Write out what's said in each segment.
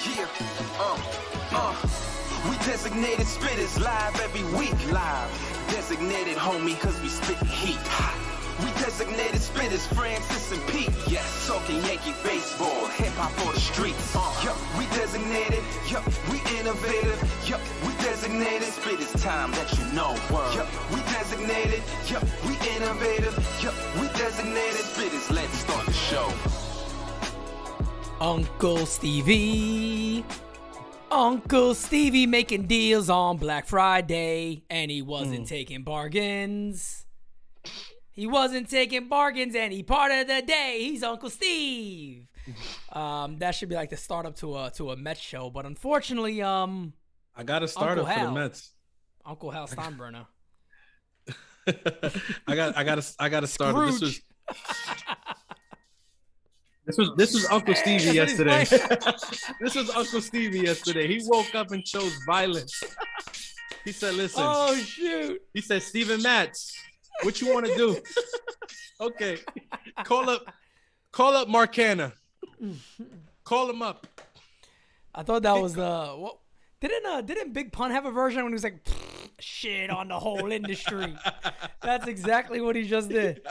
Yeah, we designated spitters live every week. Live, designated homie, cause we spit heat. We designated spitters, Francis and Pete. Yes, talking Yankee baseball, hip hop for the streets. Yup, we designated. Yup, we innovative. Yup, we designated. Spitters time that you know. Yup, we designated. Yup, we innovative. Yup, we designated. Spitters, let's start the show. Uncle Stevie. Uncle Stevie making deals on Black Friday, and he wasn't taking bargains. He wasn't taking bargains any part of the day. He's Uncle Steve. That should be like the startup to a Mets show, but unfortunately, I got a startup for the Mets. Uncle Hal Steinbrenner. I got a startup. This was Uncle Stevie yesterday. This was Uncle Stevie yesterday. He woke up and chose violence. He said, "Listen." Oh shoot. He said, "Steven Matz, what you want to do?" Okay, call up Marcana. Call him up. I thought that was what didn't Big Pun have a version when he was like shit on the whole industry? That's exactly what he just did.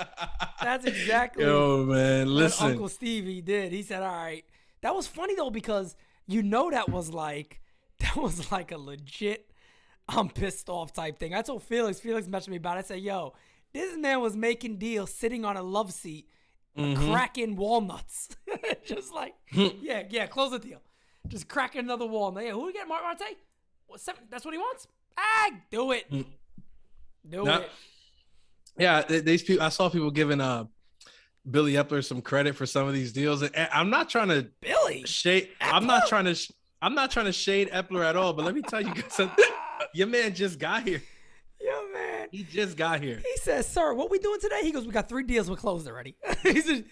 That's exactly what Uncle Stevie did. He said, "All right." That was funny though, because that was like a legit I'm pissed off type thing. I told Felix messaged me about it. I said, "Yo, this man was making deals sitting on a love seat, cracking walnuts." Just like, yeah, close the deal. Just cracking another walnut. Yeah, who we get? Marte? What, 7? That's what he wants? Do it. Do it. Yeah, these people. I saw people giving Billy Epler some credit for some of these deals. And I'm not trying to shade. I'm not trying to shade Epler at all. But let me tell you guys something. Your man just got here. Yo, man. He just got here. He says, "Sir, what we doing today?" He goes, "We got 3 deals. We're closed already." he says,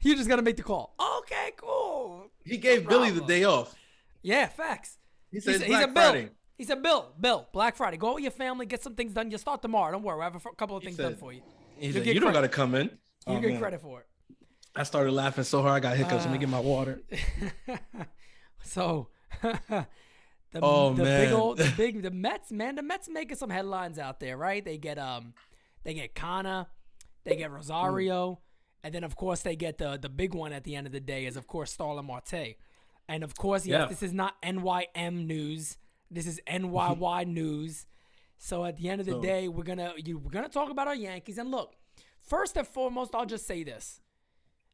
"You just got to make the call." Okay, cool. He gave Billy the day off. Yeah, facts. He said, Black Friday. He said, Bill, Black Friday. Go out with your family, get some things done. You start tomorrow. Don't worry. I have a couple of things done for you. He said, you don't got to come in. You get credit for it. I started laughing so hard I got hiccups. Let me get my water. So, the Mets, man. The Mets making some headlines out there, right? They get Kana, they get Rosario, and then of course they get the big one at the end of the day is of course Starlin Marte, and of course this is not NYM news. This is NYY news. So at the end of the day, we're gonna talk about our Yankees. And look, first and foremost, I'll just say this: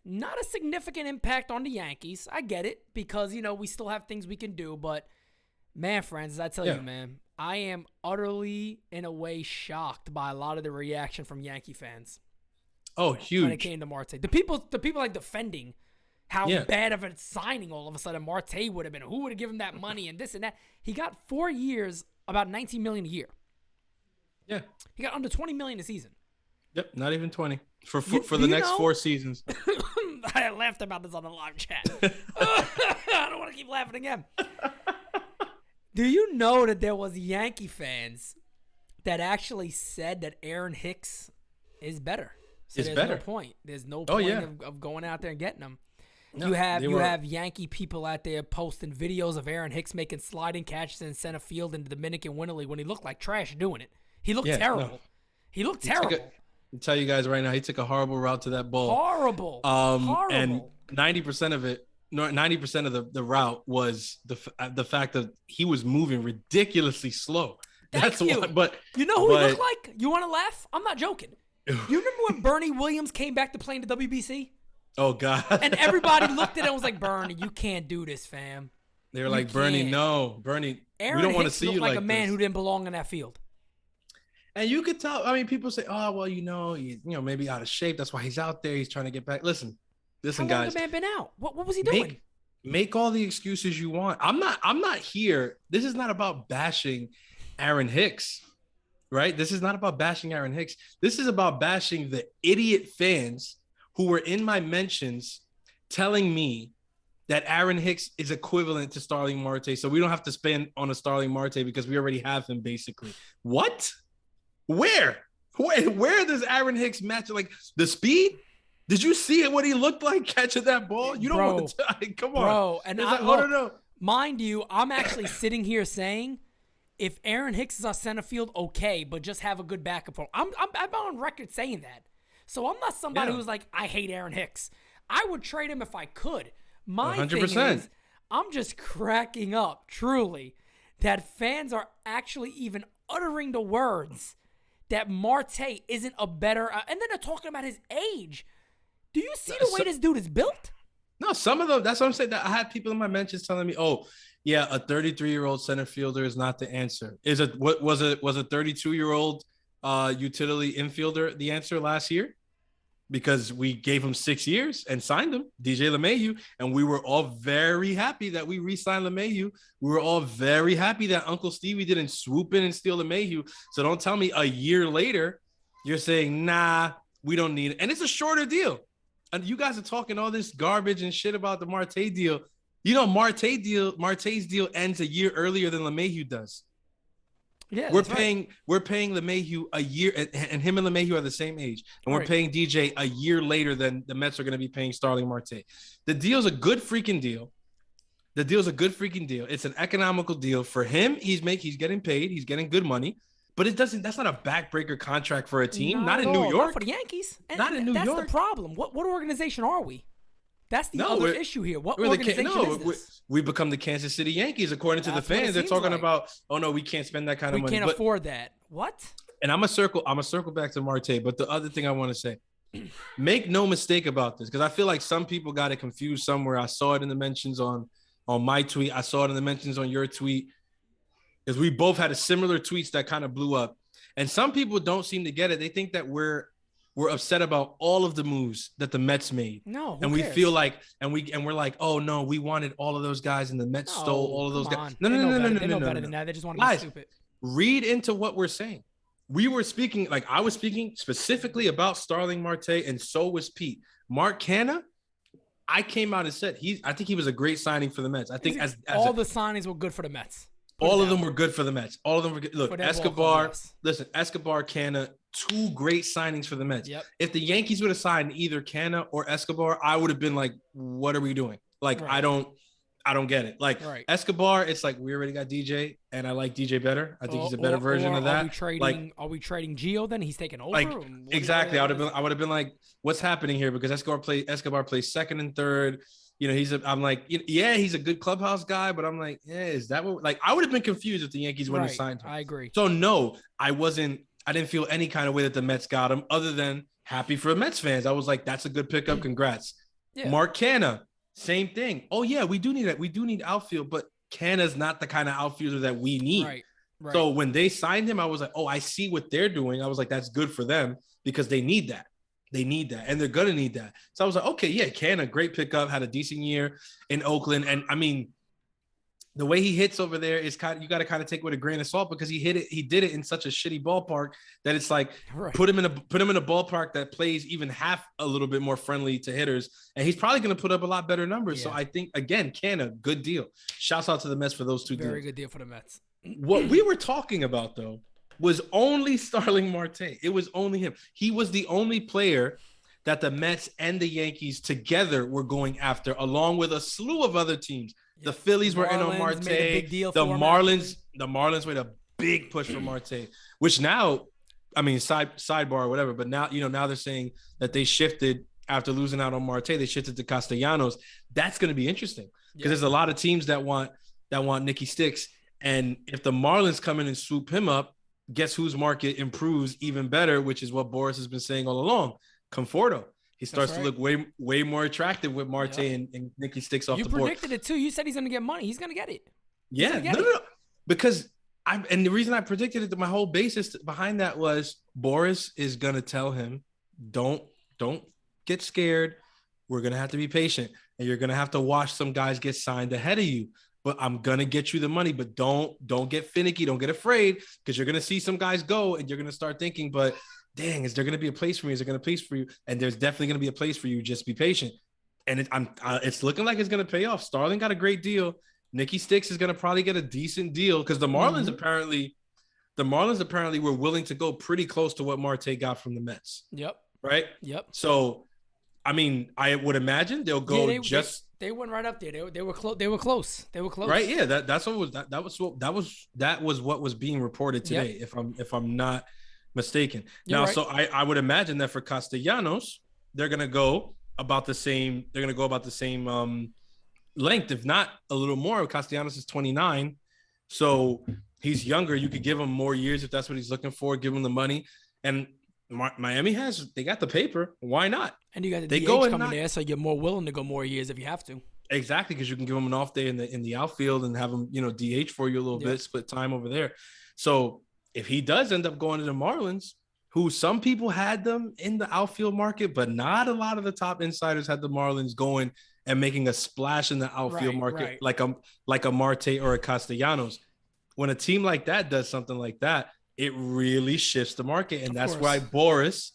not a significant impact on the Yankees. I get it because we still have things we can do. But man, friends, as I tell you, man, I am utterly in a way shocked by a lot of the reaction from Yankee fans. Oh, huge! When it came to Marte, the people like defending how bad of a signing all of a sudden Marte would have been. Who would have given that money and this and that? He got 4 years, about $19 million a year. Yeah. He got under $20 million a season. Yep, not even 20 for the next 4 seasons. I laughed about this on the live chat. I don't want to keep laughing again. Do you know that there was Yankee fans that actually said that Aaron Hicks is better? So there's no point. There's no point of going out there and getting him. No, you have Yankee people out there posting videos of Aaron Hicks making sliding catches in center field in the Dominican Winter League when he looked like trash doing it. He looked terrible. No. He looked terrible. I'll tell you guys right now, he took a horrible route to that ball. Horrible. And 90% of it, 90% of the route was the fact that he was moving ridiculously slow. That's why. But you know who he looked like? You want to laugh? I'm not joking. You remember when Bernie Williams came back to play in the WBC? Oh, God. And everybody looked at it and was like, "Bernie, you can't do this, fam." They were like, "Bernie, no. Bernie, Aaron we don't want to Hicks see you like like a man this." who didn't belong in that field. And you could tell. I mean, people say, "Oh, well, maybe out of shape. That's why he's out there. He's trying to get back." Listen, How long guys. has the man been out? What was he doing? Make all the excuses you want. I'm not here. This is not about bashing Aaron Hicks, right? This is not about bashing Aaron Hicks. This is about bashing the idiot fans who were in my mentions telling me that Aaron Hicks is equivalent to Starling Marte, so we don't have to spend on a Starling Marte because we already have him, basically. What? Where does Aaron Hicks match? Like, the speed? Did you see what he looked like catching that ball? You don't want to come on. Bro, and no. Mind you, I'm actually sitting here saying, if Aaron Hicks is our center field, okay, but just have a good backup for him. I'm on record saying that. So I'm not somebody who's like, I hate Aaron Hicks. I would trade him if I could. My 100%. Thing is, I'm just cracking up, truly, that fans are actually even uttering the words that Marte isn't a better, and then they're talking about his age. Do you see the way this dude is built? No, some of them. That's what I'm saying. I had people in my mentions telling me, "Oh, yeah, a 33-year-old center fielder is not the answer." Was a 32-year-old utility infielder the answer last year? Because we gave him 6 years and signed him, DJ LeMahieu, and we were all very happy that we re-signed LeMahieu. We were all very happy that Uncle Stevie didn't swoop in and steal LeMahieu. So don't tell me a year later you're saying, nah, we don't need it. And it's a shorter deal. And you guys are talking all this garbage and shit about the Marte deal. You know, Marte's deal ends a year earlier than LeMahieu does. Yeah, we're paying LeMahieu a year, and him and LeMahieu are the same age, and we're paying DJ a year later than the Mets are going to be paying Starling Marte. The deal's a good freaking deal. It's an economical deal for him. He's getting paid. He's getting good money, but that's not a backbreaker contract for a team. Not in New York. Not for the Yankees. Not in New York. That's the problem. What organization are we? That's the other issue here. What organization is this? We become the Kansas City Yankees, according to the fans. They're talking about, oh no, we can't spend that kind of money. We can't afford that. What? And I'm a circle back to Marte. But the other thing I want to say, make no mistake about this, because I feel like some people got it confused somewhere. I saw it in the mentions on my tweet. I saw it in the mentions on your tweet, because we both had a similar tweets that kind of blew up. And some people don't seem to get it. They think that we're upset about all of the moves that the Mets made. No, and we feel like, and we're like, oh no, we wanted all of those guys, and the Mets stole all of those guys. No. They know better than that. They just want to be stupid. Read into what we're saying. We were speaking, like I was speaking specifically about Starling Marte, and so was Pete. Mark Canha, I came out and said I think he was a great signing for the Mets. I think all the signings were good for the Mets. All of them were good for the Mets. All of them were good. Look, Escobar, Canha, two great signings for the Mets. Yep. If the Yankees would have signed either Canha or Escobar, I would have been like, what are we doing? Like, right. I don't get it. Like Escobar, it's like we already got DJ, and I like DJ better. I think he's a better version of that. Are we trading Gio then? He's taking over. Like, exactly. I would have been like, what's happening here? Because Escobar plays second and third. You know, I'm like, yeah, he's a good clubhouse guy, but I'm like, yeah, is that what? Like, I would have been confused if the Yankees wouldn't have signed him. I agree. So no, I didn't feel any kind of way that the Mets got him, other than happy for Mets fans. I was like, that's a good pickup. Congrats. Yeah. Mark Canha, same thing. Oh yeah, we do need that. We do need outfield, but Canha's not the kind of outfielder that we need. Right. So when they signed him, I was like, oh, I see what they're doing. I was like, that's good for them, because they need that. They need that, and they're going to need that. So I was like, okay, yeah, Canha, great pickup, had a decent year in Oakland. And I mean, the way he hits over there is you got to kind of take it with a grain of salt, because he did it in such a shitty ballpark that it's like, put him in a ballpark that plays even half a little bit more friendly to hitters, and he's probably going to put up a lot better numbers. Yeah. So I think, again, Canha, good deal. Shouts out to the Mets for those two deals. Very good deal for the Mets. What we were talking about, though, was only Starling Marte. It was only him. He was the only player that the Mets and the Yankees together were going after, along with a slew of other teams. The Phillies were in on Marte. The Marlins made a big push for Marte, which now, I mean, sidebar or whatever, but now, now they're saying that they shifted after losing out on Marte. They shifted to Castellanos. That's going to be interesting, because there's a lot of teams that want Nicky Sticks. And if the Marlins come in and swoop him up, guess whose market improves even better, which is what Boris has been saying all along. Conforto. He starts to look way more attractive with Marte and Nicky Sticks off the board. You predicted it too. You said he's going to get money. He's going to get it. No. Because and the reason I predicted it, my whole basis behind that was Boris is going to tell him, don't get scared. We're going to have to be patient, and you're going to have to watch some guys get signed ahead of you. But I'm going to get you the money, but don't get finicky. Don't get afraid, because you're going to see some guys go, and you're going to start thinking, but dang, is there going to be a place for me? Is there going to be a place for you? And there's definitely going to be a place for you. Just be patient. And it's looking like it's going to pay off. Starling got a great deal. Nicky Sticks is going to probably get a decent deal, because the Marlins apparently were willing to go pretty close to what Marte got from the Mets. Yep. Right? Yep. So I mean, I would imagine they'll go They went right up there. They were close. They were close. Right? Yeah, that's what was that was what was being reported today. Yep. If I'm not mistaken. You're right. So I would imagine that for Castellanos, they're gonna go about the same. They're gonna go about the same length, if not a little more. Castellanos is 29, so he's younger. You could give him more years if that's what he's looking for. Give him the money, and Miami they got the paper. Why not? And you got the they DH go coming there, so you're more willing to go more years if you have to. Exactly, because you can give him an off day in the outfield and have him, DH for you a little bit, split time over there. So if he does end up going to the Marlins, who some people had them in the outfield market, but not a lot of the top insiders had the Marlins going and making a splash in the outfield market, like a Marte or a Castellanos. When a team like that does something like that, it really shifts the market. And that's why Boris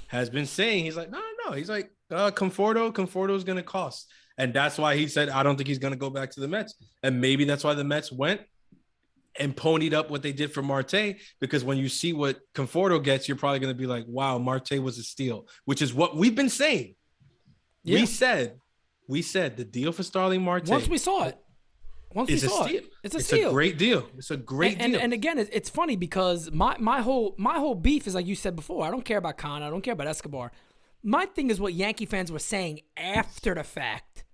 has been saying, he's like, no. He's like, Conforto is going to cost. And that's why he said, I don't think he's going to go back to the Mets. And maybe that's why the Mets went and ponied up what they did for Marte, because when you see what Conforto gets, you're probably going to be like, wow, Marte was a steal, which is what we've been saying. Yeah. We said the deal for Starling Marte. Once we saw it. It's a steal. It's a steal. It's a great deal. It's a great deal. And again, it's funny because my whole beef is like you said before. I don't care about Khan. I don't care about Escobar. My thing is what Yankee fans were saying after the fact.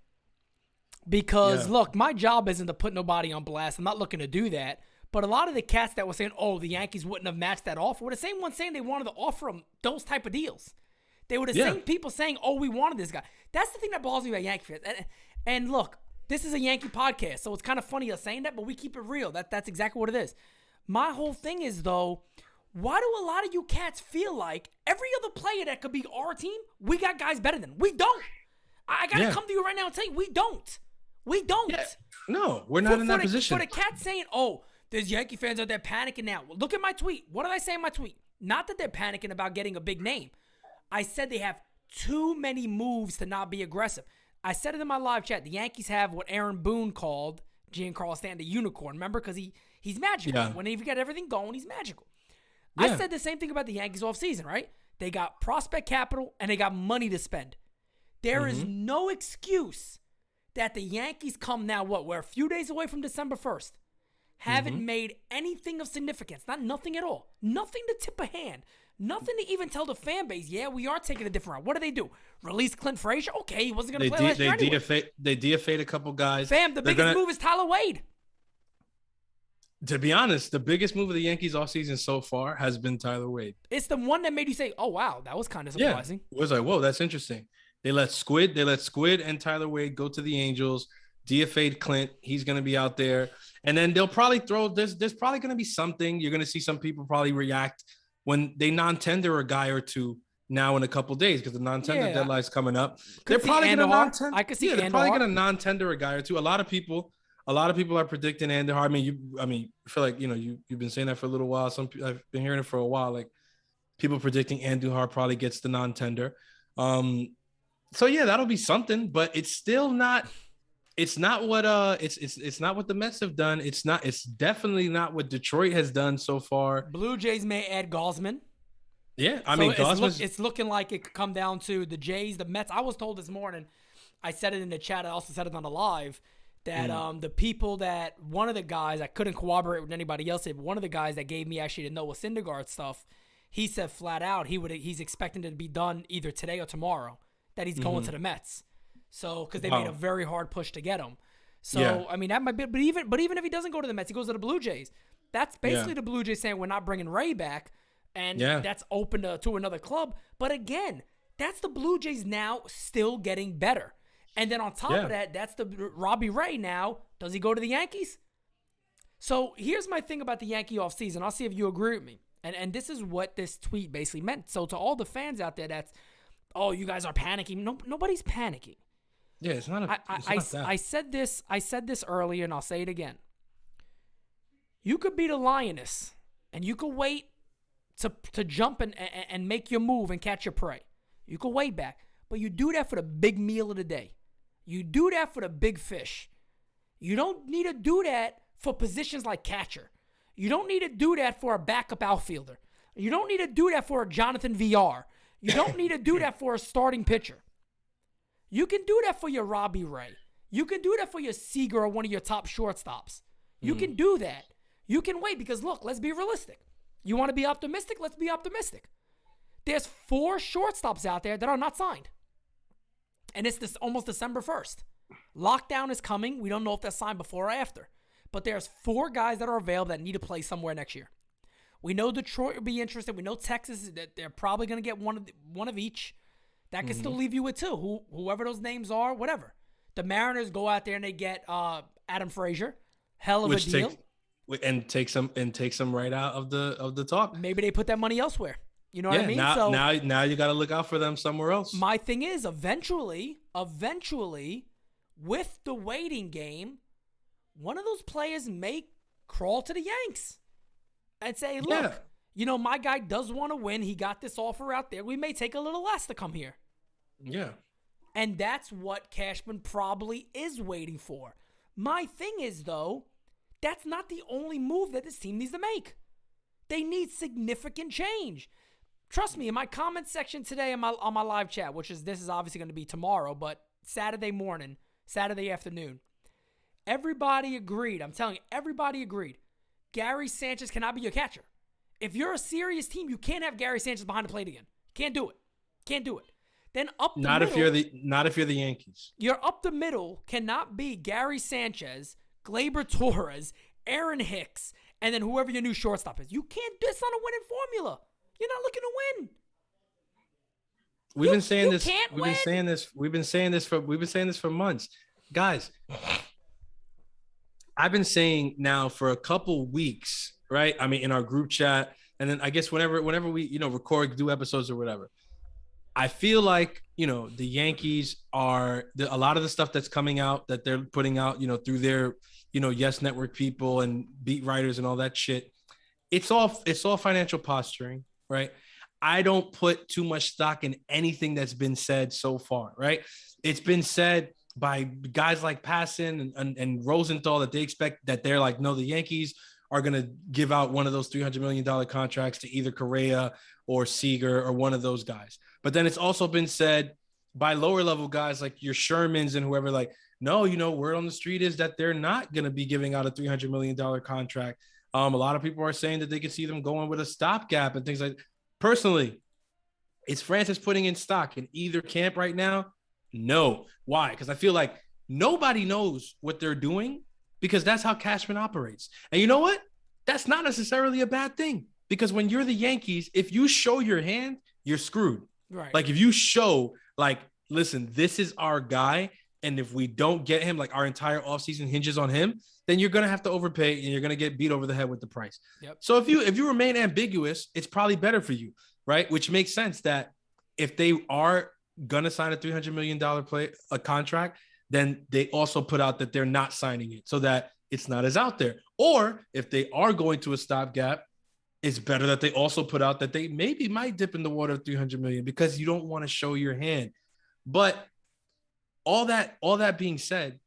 Because, look, my job isn't to put nobody on blast. I'm not looking to do that. But a lot of the cats that were saying, oh, the Yankees wouldn't have matched that offer were the same ones saying they wanted to offer them those type of deals. They were the same people saying, oh, we wanted this guy. That's the thing that bothers me about Yankee fans. And look, this is a Yankee podcast, so it's kind of funny us saying that, but we keep it real. That's exactly what it is. My whole thing is, though, why do a lot of you cats feel like every other player that could be our team, we got guys better than? We don't. I got to come to you right now and tell you, we don't. We don't. Yeah. No, we're not in that position. For the cats saying, oh, there's Yankee fans out there panicking now. Well, look at my tweet. What did I say in my tweet? Not that they're panicking about getting a big name. I said they have too many moves to not be aggressive. I said it in my live chat. The Yankees have what Aaron Boone called Giancarlo Stanton the unicorn. Remember? Because he's magical. Yeah. When he got everything going, he's magical. Yeah. I said the same thing about the Yankees offseason, right? They got prospect capital and they got money to spend. There is no excuse that the Yankees come now, we're a few days away from December 1st, haven't made anything of significance. Nothing at all. Nothing to tip a hand. Nothing to even tell the fan base, yeah, we are taking a different route. What do they do? Release Clint Frazier? Okay, he wasn't going to play last year anyway. They DFA'd a couple guys. Fam, the biggest move is Tyler Wade. To be honest, the biggest move of the Yankees offseason so far has been Tyler Wade. It's the one that made you say, oh, wow, that was kind of surprising. Yeah, it was like, whoa, that's interesting. They let Squid and Tyler Wade go to the Angels. DFA'd Clint. He's going to be out there. And then they'll probably throw – there's probably going to be something. You're going to see some people probably react when they non-tender a guy or two now in a couple of days because the non-tender deadline's coming up. They're probably going to non-tender. I could see they're probably going to non-tender a guy or two. A lot of people are predicting Andujar. I feel like, you've been saying that for a little while. I've been hearing it for a while. Like people predicting Andujar probably gets the non-tender. So yeah, that'll be something, but it's still not. It's not what it's not what the Mets have done. It's definitely not what Detroit has done so far. Blue Jays may add Gausman. Yeah, it's looking like it could come down to the Jays, the Mets. I was told this morning, I said it in the chat. I also said it on the live that the people that one of the guys I couldn't corroborate with anybody else. But one of the guys that gave me actually the Noah Syndergaard stuff, he said flat out he's expecting it to be done either today or tomorrow. That he's going to the Mets. So, because they made a very hard push to get him. So, I mean, that might be, but even if he doesn't go to the Mets, he goes to the Blue Jays. That's basically the Blue Jays saying we're not bringing Ray back, and that's open to another club. But again, that's the Blue Jays now still getting better. And then on top of that, that's the Robbie Ray now. Does he go to the Yankees? So here's my thing about the Yankee offseason. I'll see if you agree with me. And this is what this tweet basically meant. So to all the fans out there that's, oh, you guys are panicking. No, nobody's panicking. Yeah, it's not that. I said this earlier, and I'll say it again. You could be the Lioness, and you could wait to jump and make your move and catch your prey. You could wait back, but you do that for the big meal of the day. You do that for the big fish. You don't need to do that for positions like catcher. You don't need to do that for a backup outfielder. You don't need to do that for a Jonathan VR. You don't need to do that for a starting pitcher. You can do that for your Robbie Ray. You can do that for your Seager or one of your top shortstops. You can do that. You can wait because, look, let's be realistic. You want to be optimistic? Let's be optimistic. There's 4 shortstops out there that are not signed. And it's almost December 1st. Lockdown is coming. We don't know if they're signed before or after. But there's 4 guys that are available that need to play somewhere next year. We know Detroit will be interested. We know Texas, that they're probably going to get one of each. That can still leave you with 2. Whoever those names are, whatever. The Mariners go out there and they get Adam Frazier. Hell of a deal. Take some right out of the talk. Maybe they put that money elsewhere. You know what I mean? Now you got to look out for them somewhere else. My thing is, eventually, with the waiting game, one of those players may crawl to the Yanks and say, look, my guy does want to win. He got this offer out there. We may take a little less to come here. Yeah. And that's what Cashman probably is waiting for. My thing is, though, that's not the only move that this team needs to make. They need significant change. Trust me, in my comment section today on my live chat, this is obviously going to be tomorrow, but Saturday morning, Saturday afternoon, everybody agreed. I'm telling you, everybody agreed. Gary Sanchez cannot be your catcher. If you're a serious team, you can't have Gary Sanchez behind the plate again. Can't do it. Then up the middle. Not if you're the Yankees. Your up the middle cannot be Gary Sanchez, Gleyber Torres, Aaron Hicks, and then whoever your new shortstop is. You can't. That's not a winning formula. You're not looking to win. We've been saying this for months, guys. I've been saying now for a couple weeks, right? I mean, in our group chat, and then I guess whenever we record, do episodes or whatever. I feel like, the Yankees are a lot of the stuff that's coming out that they're putting out, through their, Yes Network people and beat writers and all that shit. It's all financial posturing, right? I don't put too much stock in anything that's been said so far, right? It's been said by guys like Passan and Rosenthal that they expect that they're like, no, the Yankees are going to give out one of those $300 million contracts to either Correa or Seager or one of those guys. But then it's also been said by lower level guys like your Shermans and whoever, like, no, word on the street is that they're not going to be giving out a $300 million contract. A lot of people are saying that they can see them going with a stopgap and things like that. Personally, is Francis putting in stock in either camp right now? No. Why? Because I feel like nobody knows what they're doing because that's how Cashman operates. And you know what? That's not necessarily a bad thing because when you're the Yankees, if you show your hand, you're screwed. Right. Like if you show, like, listen, this is our guy, and if we don't get him, like our entire offseason hinges on him, then you're going to have to overpay and you're going to get beat over the head with the price. Yep. So if you remain ambiguous, it's probably better for you, right? Which makes sense that if they are going to sign a $300 million contract, then they also put out that they're not signing it so that it's not as out there. Or if they are going to a stopgap, it's better that they also put out that they maybe might dip in the water of $300 million because you don't want to show your hand. But all that being said,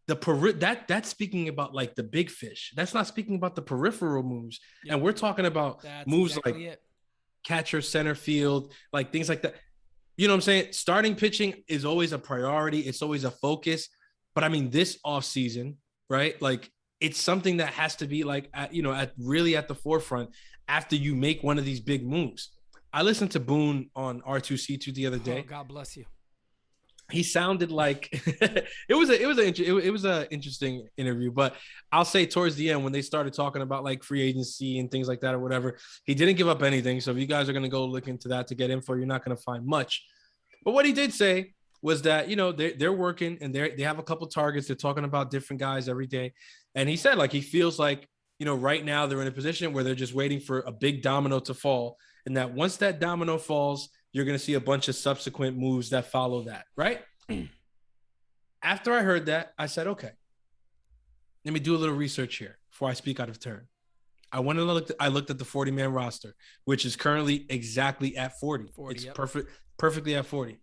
that's speaking about like the big fish. That's not speaking about the peripheral moves. Yep. And we're talking about moves exactly like catcher, center field, like things like that. You know what I'm saying? Starting pitching is always a priority. It's always a focus. But I mean, this offseason, right? Like it's something that has to be like, at the forefront after you make one of these big moves. I listened to Boone on R2C2 the other day. Oh, God bless you. He sounded like it was an interesting interview, but I'll say towards the end when they started talking about like free agency and things like that or whatever, he didn't give up anything. So if you guys are going to go look into that to get info, you're not going to find much. But what he did say was that, they're working and they have a couple targets. They're talking about different guys every day. And he said like, he feels like, right now they're in a position where they're just waiting for a big domino to fall. And that once that domino falls, you're going to see a bunch of subsequent moves that follow that, right? After I heard that, I said, okay, let me do a little research here before I speak out of turn. I looked at the 40-man roster, which is currently exactly at 40. It's yep. Perfectly at 40.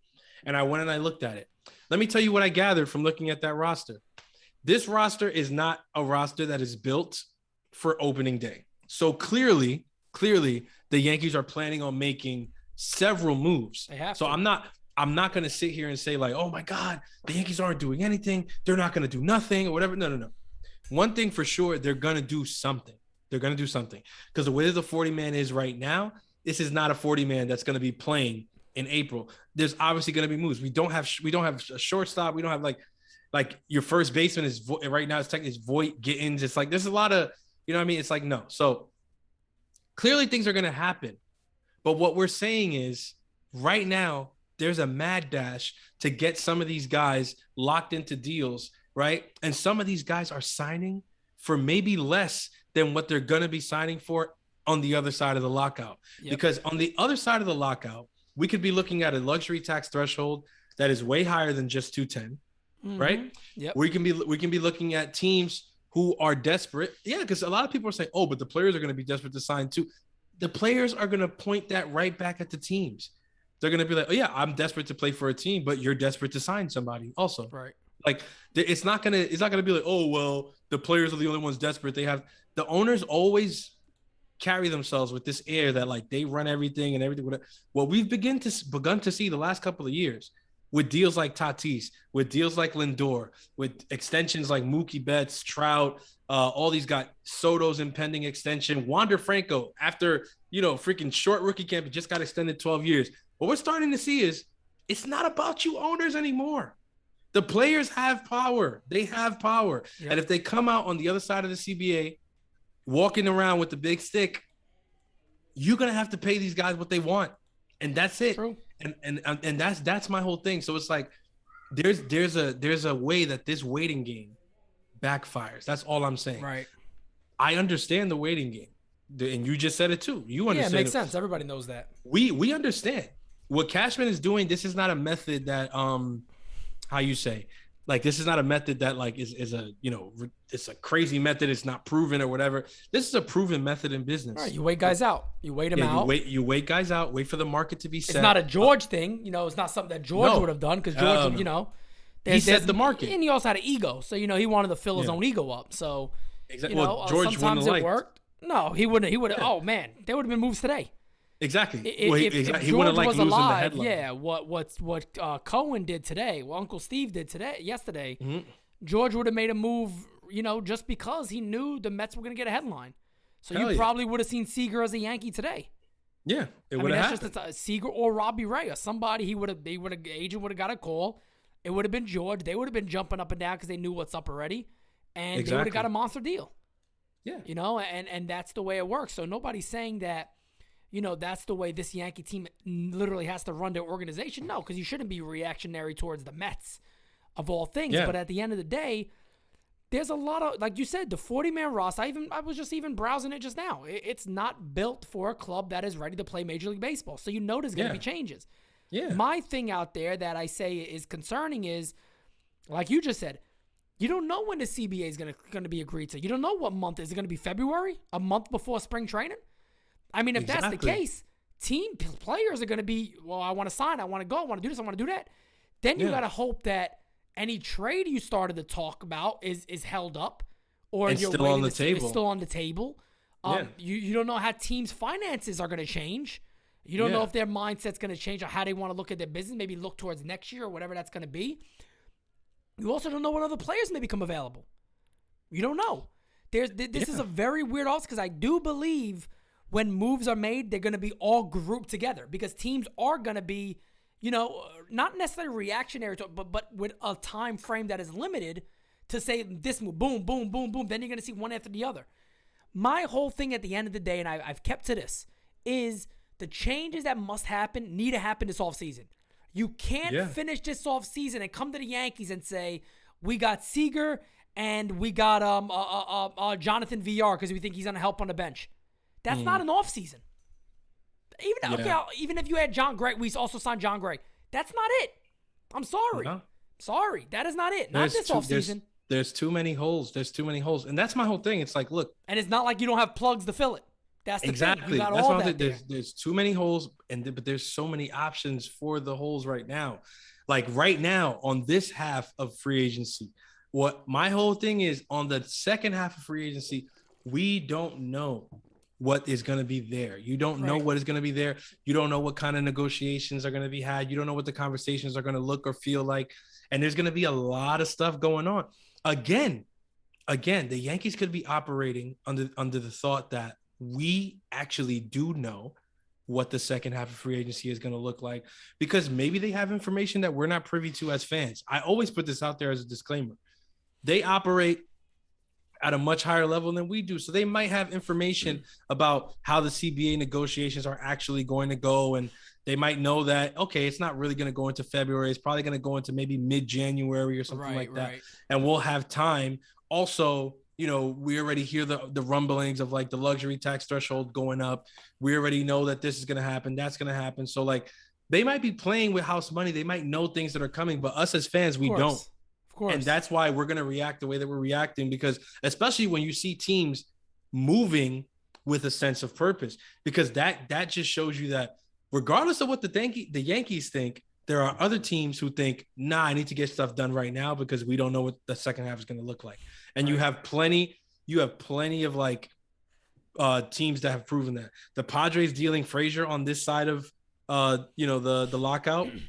And I went and I looked at it. Let me tell you what I gathered from looking at that roster. This roster is not a roster that is built for opening day. So clearly, the Yankees are planning on making several moves. They have so to. I'm not I'm not going to sit here and say like, oh my God, the Yankees aren't doing anything. They're not going to do nothing or whatever. No. One thing for sure, they're going to do something. They're going to do something because the way the 40-man is right now, this is not a 40-man that's going to be playing in April. There's obviously going to be moves. We don't have a shortstop. We don't have like your first baseman is right now. It's technically Voit, Gittins. It's like there's a lot of, you know what I mean? It's like no. So clearly things are going to happen. But what we're saying is right now there's a mad dash to get some of these guys locked into deals, right? And some of these guys are signing for maybe less than what they're going to be signing for on the other side of the lockout. Yep. Because on the other side of the lockout, we could be looking at a luxury tax threshold that is way higher than just 210, right? Yep. We can be looking at teams who are desperate. Yeah, because a lot of people are saying, oh, but the players are going to be desperate to sign too. The players are going to point that right back at the teams. They're going to be like, oh yeah, I'm desperate to play for a team, but you're desperate to sign somebody also. Right. Like it's not going to be like, oh, well, the players are the only ones desperate. The owners always carry themselves with this air that like they run everything and everything. What we've begun to see the last couple of years with deals like Tatis, with deals like Lindor, with extensions like Mookie Betts, Trout, all these guys, Soto's impending extension, Wander Franco after, freaking short rookie camp, it just got extended 12 years. What we're starting to see is it's not about you owners anymore. The players have power. They have power. Yep. And if they come out on the other side of the CBA, walking around with the big stick, you're going to have to pay these guys what they want. And that's it. True. And that's my whole thing. So it's like, there's a way that this waiting game backfires. That's all I'm saying. Right. I understand the waiting game. And you just said it too. You understand. Yeah, it makes sense. Everybody knows that. We understand what Cashman is doing. This is not a method that, how you say, like, this is not a method that like is a, it's a crazy method. It's not proven or whatever. This is a proven method in business. All right, you wait guys out. You wait them out. You wait guys out. Wait for the market to be set. It's not a George thing. It's not something that George would have done because George, he set the market. And he also had an ego. So, he wanted to fill his own ego up. So, exactly. George sometimes it worked. No, he wouldn't. He would have. Yeah. Oh, man. There would have been moves today. Exactly. If he wouldn't like losing alive, the headline. Yeah, what Cohen did today, what Uncle Steve did yesterday, George would have made a move, just because he knew the Mets were going to get a headline. So you probably would have seen Seager as a Yankee today. Yeah, it would have happened. That's just Seager or Robbie Ray or somebody. Agent would have got a call. It would have been George. They would have been jumping up and down because they knew what's up already, and they would have got a monster deal. Yeah, and that's the way it works. So nobody's saying that. That's the way this Yankee team literally has to run their organization. No, because you shouldn't be reactionary towards the Mets, of all things. Yeah. But at the end of the day, there's a lot of, like you said, the 40-man roster. I was just even browsing it just now. It's not built for a club that is ready to play Major League Baseball. So there's going to be changes. Yeah. My thing out there that I say is concerning is, like you just said, you don't know when the CBA is going to be agreed to. You don't know what month. Is it going to be February? A month before spring training? I mean, if that's the case, team players are going to be, well, I want to sign, I want to go, I want to do this, I want to do that. Then you got to hope that any trade you started to talk about is held up, or it's still on the table. It's still on the table. You don't know how teams' finances are going to change. You don't know if their mindset's going to change or how they want to look at their business. Maybe look towards next year or whatever that's going to be. You also don't know what other players may become available. You don't know. This is a very weird offseason because I do believe when moves are made, they're going to be all grouped together because teams are going to be, not necessarily reactionary to it, but with a time frame that is limited to say this move, boom, boom, boom, boom. Then you're going to see one after the other. My whole thing at the end of the day, and I've kept to this, is the changes that must happen need to happen this offseason. You can't finish this offseason and come to the Yankees and say, we got Seager and we got Jonathan VR because we think he's going to help on the bench. That's not an offseason. Even if you had John Gray, we also signed John Gray. That's not it. I'm sorry. No. Sorry. That is not it. Not this offseason. There's too many holes. And that's my whole thing. It's like, look. And it's not like you don't have plugs to fill it. That's the thing. You got that's all that there. There's too many holes, but there's so many options for the holes right now. Like right now on this half of free agency, what my whole thing is on the second half of free agency, we don't know what is going to be there. You don't know what is going to be there. You don't know what kind of negotiations are going to be had. You don't know what the conversations are going to look or feel like. And there's going to be a lot of stuff going on. Again, the Yankees could be operating under the thought that we actually do know what the second half of free agency is going to look like, because maybe they have information that we're not privy to as fans. I always put this out there as a disclaimer. They operate at a much higher level than we do. So they might have information about how the CBA negotiations are actually going to go. And they might know that, okay, it's not really going to go into February. It's probably going to go into maybe mid-January or something like that. And we'll have time. Also, you know, we already hear the rumblings of like the luxury tax threshold going up. We already know that this is going to happen. That's going to happen. So like they might be playing with house money. They might know things that are coming, but us as fans, we don't. And that's why we're going to react the way that we're reacting, because especially when you see teams moving with a sense of purpose, because that just shows you that regardless of what the Yankees think, there are other teams who think, nah, I need to get stuff done right now because we don't know what the second half is going to look like. And you have plenty of like teams that have proven that. The Padres dealing Frazier on this side of the lockout. You know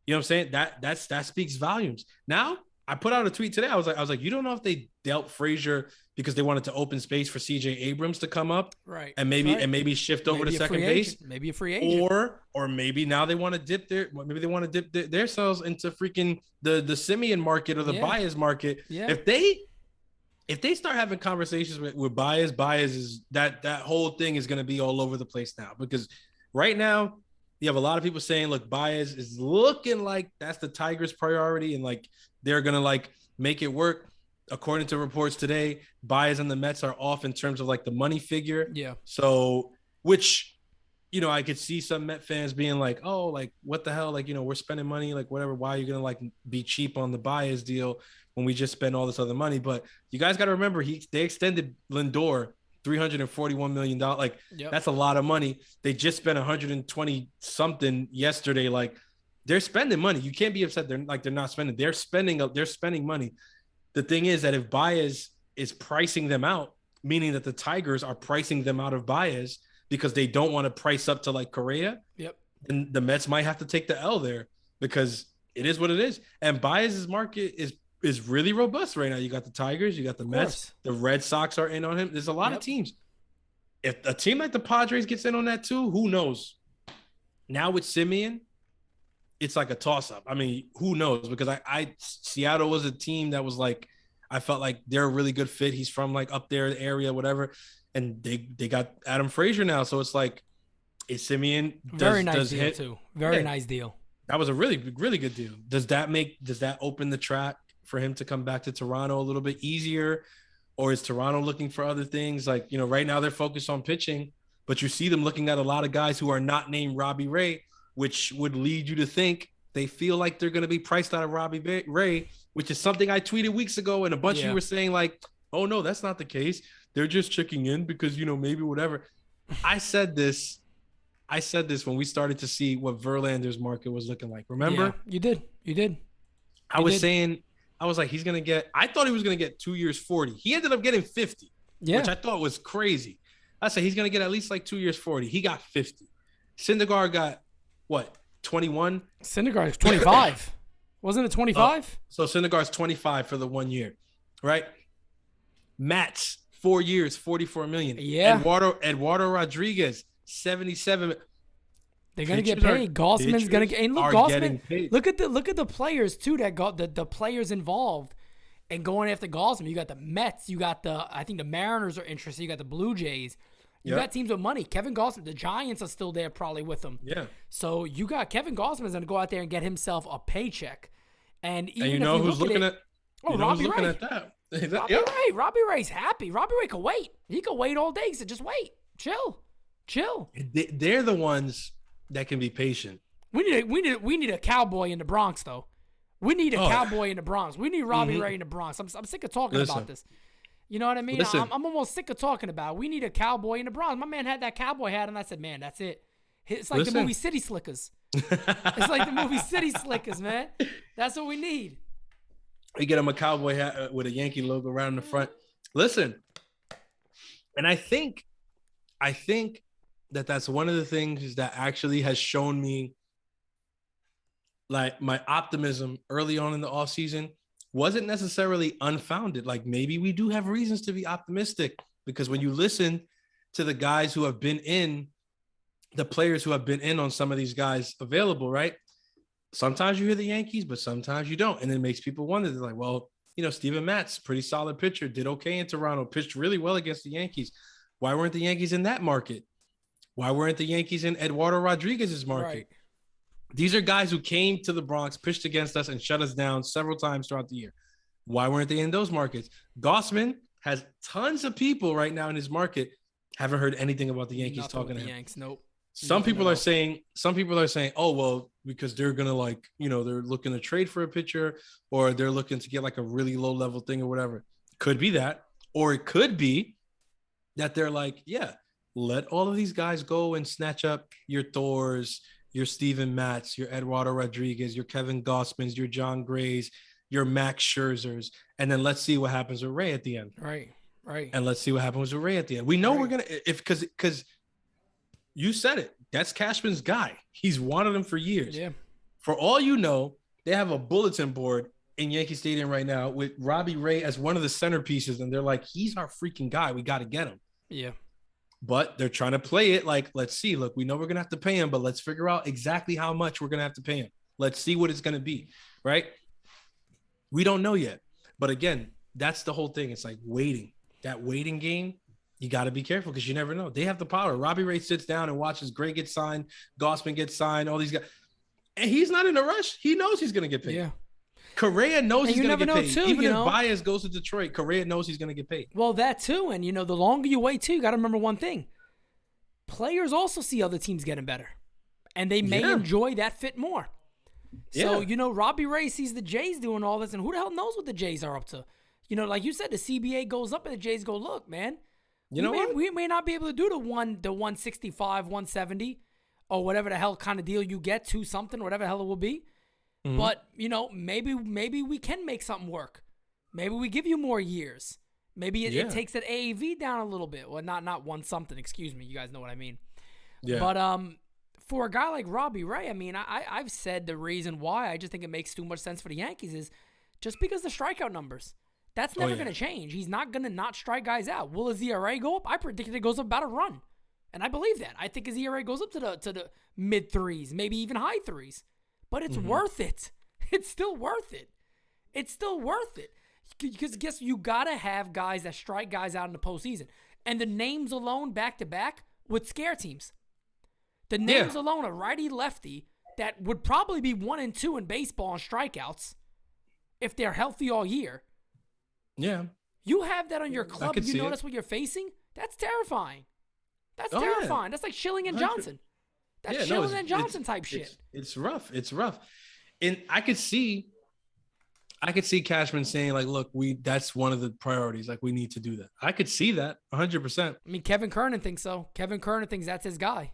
what I'm saying? That speaks volumes. Now, I put out a tweet today. I was like, you don't know if they dealt Frazier because they wanted to open space for CJ Abrams to come up, right? And maybe shift over to second base, maybe a free agent, or maybe now they want to dip themselves into freaking the Simeon market or the Baez market. Yeah. If they start having conversations with Baez is that whole thing is going to be all over the place now, because right now you have a lot of people saying, look, Baez is looking like that's the Tigers' priority and like they're going to like make it work. According to reports today, Baez and the Mets are off in terms of like the money figure. Yeah. So, which, you know, I could see some Met fans being like, oh, like what the hell? Like, you know, we're spending money, like whatever. Why are you going to like be cheap on the Baez deal when we just spend all this other money? But you guys got to remember, they extended Lindor $341 million. Like that's a lot of money. They just spent 120 something yesterday. Like they're spending money. You can't be upset. They're not spending. They're spending money. The thing is that if Baez is pricing them out, meaning that the Tigers are pricing them out of Baez because they don't want to price up to like Correa, then the Mets might have to take the L there, because it is what it is. And Baez's market is really robust right now. You got the Tigers, you got the Mets, the Red Sox are in on him. There's a lot of teams. If a team like the Padres gets in on that too, who knows? Now with Simeon, it's like a toss-up. I mean, who knows? Because Seattle was a team that was like, I felt like they're a really good fit. He's from like up there area, whatever. And they got Adam Frazier now. So it's like, is Simeon very nice deal too. Very nice deal. That was a really, really good deal. Does that open the track for him to come back to Toronto a little bit easier? Or is Toronto looking for other things? Like, you know, right now they're focused on pitching, but you see them looking at a lot of guys who are not named Robbie Ray, which would lead you to think they feel like they're going to be priced out of Robbie Ray, which is something I tweeted weeks ago. And a bunch of you were saying like, oh no, that's not the case. They're just checking in because, you know, maybe whatever. I said this when we started to see what Verlander's market was looking like. Remember? Yeah, you did. I was like, he's going to get, I thought he was going to get 2 years, 40. He ended up getting 50, which I thought was crazy. I said, he's going to get at least like 2 years, 40. He got 50. Syndergaard got what? 21? Syndergaard's 25. Wasn't it 25? So Syndergaard's 25 for the 1 year, right? Matt's 4 years, 44 million. Yeah. Eduardo Rodriguez, 77. They're gonna get paid. Gossman's gonna get. And look, Gossman. Look at the players too that got the players involved and going after Gossman. You got the Mets. You got I think the Mariners are interested. You got the Blue Jays. You got teams with money. Kevin Gossman, the Giants are still there probably with him. Yeah. So you got Kevin Gossman's going to go out there and get himself a paycheck. And even you know who's looking at Robbie Ray. At that. Robbie Ray's happy. Robbie Ray can wait. He can wait all day. He said, just wait. Chill. They're the ones that can be patient. We need a cowboy in the Bronx though. We need a cowboy in the Bronx. We need Robbie Ray in the Bronx. I'm sick of talking about this. You know what I mean? I'm almost sick of talking about it. We need a cowboy in the Bronx. My man had that cowboy hat, and I said, man, that's it. It's like the movie City Slickers. It's like the movie City Slickers, man. That's what we need. We get him a cowboy hat with a Yankee logo around the front. Listen, and I think I think that's one of the things that actually has shown me like my optimism early on in the offseason wasn't necessarily unfounded. Like maybe we do have reasons to be optimistic because when you listen to the guys who have been in, the players who have been in on some of these guys available, right? Sometimes you hear the Yankees, but sometimes you don't. And it makes people wonder. They're like, well, Steven Matz, pretty solid pitcher, did okay in Toronto, pitched really well against the Yankees. Why weren't the Yankees in that market? Why weren't the Yankees in Eduardo Rodriguez's market? Right. These are guys who came to the Bronx, pitched against us, and shut us down several times throughout the year. Why weren't they in those markets? Gossman has tons of people right now in his market. Haven't heard anything about the Yankees Nothing talking with to the him. Yanks, nope. Some people are saying, oh, well, because they're going to they're looking to trade for a pitcher or they're looking to get like a really low level thing or whatever. Could be that. Or it could be that they're like, yeah, let all of these guys go and snatch up your Thors, your Steven Matz, your Eduardo Rodriguez, your Kevin Gossmans, your John Grays, your Max Scherzers. And then let's see what happens with Ray at the end. Right. And let's see what happens with Ray at the end. We know we're going to, because you said it. That's Cashman's guy. He's wanted him for years. Yeah. For all you know, they have a bulletin board in Yankee Stadium right now with Robbie Ray as one of the centerpieces. And they're like, he's our freaking guy. We got to get him. Yeah. But they're trying to play it like, let's see. Look, we know we're going to have to pay him, but let's figure out exactly how much we're going to have to pay him. Let's see what it's going to be. Right? We don't know yet. But again, that's the whole thing. It's like waiting. That waiting game. You got to be careful because you never know. They have the power. Robbie Ray sits down and watches Gray get signed, Gossman get signed, all these guys. And he's not in a rush. He knows he's going to get paid. Yeah. Correa knows he's going to get paid. Too, Even if Baez goes to Detroit, Correa knows he's going to get paid. Well, that too. And, the longer you wait, too, you got to remember one thing. Players also see other teams getting better. And they may enjoy that fit more. So, Robbie Ray sees the Jays doing all this. And who the hell knows what the Jays are up to? Like you said, the CBA goes up and the Jays go, look, man. We may not be able to do the 165, 170, or whatever the hell kind of deal you get, 2 something, whatever the hell it will be. Mm-hmm. But, maybe we can make something work. Maybe we give you more years. Maybe it takes that AAV down a little bit. Well, not 1 something, excuse me. You guys know what I mean. Yeah. But for a guy like Robbie Ray, I mean, I've said the reason why I just think it makes too much sense for the Yankees is just because the strikeout numbers. That's never going to change. He's not going to not strike guys out. Will his ERA go up? I predicted it goes up about a run. And I believe that. I think his ERA goes up to the mid 3s, maybe even high 3s. But it's worth it. It's still worth it. It's still worth it. Because guess you got to have guys that strike guys out in the postseason. And the names alone back-to-back would scare teams. The names alone, a righty-lefty, that would probably be 1 and 2 in baseball on strikeouts if they're healthy all year. Yeah. You have that on your club. You know that's what you're facing? That's terrifying. That's terrifying. Yeah. That's like Schilling and Johnson. That's Schilling and Johnson type shit. It's rough. It's rough. And I could see Cashman saying, like, look, that's one of the priorities. Like, we need to do that. I could see that 100%. I mean, Kevin Kernan thinks so. Kevin Kernan thinks that's his guy.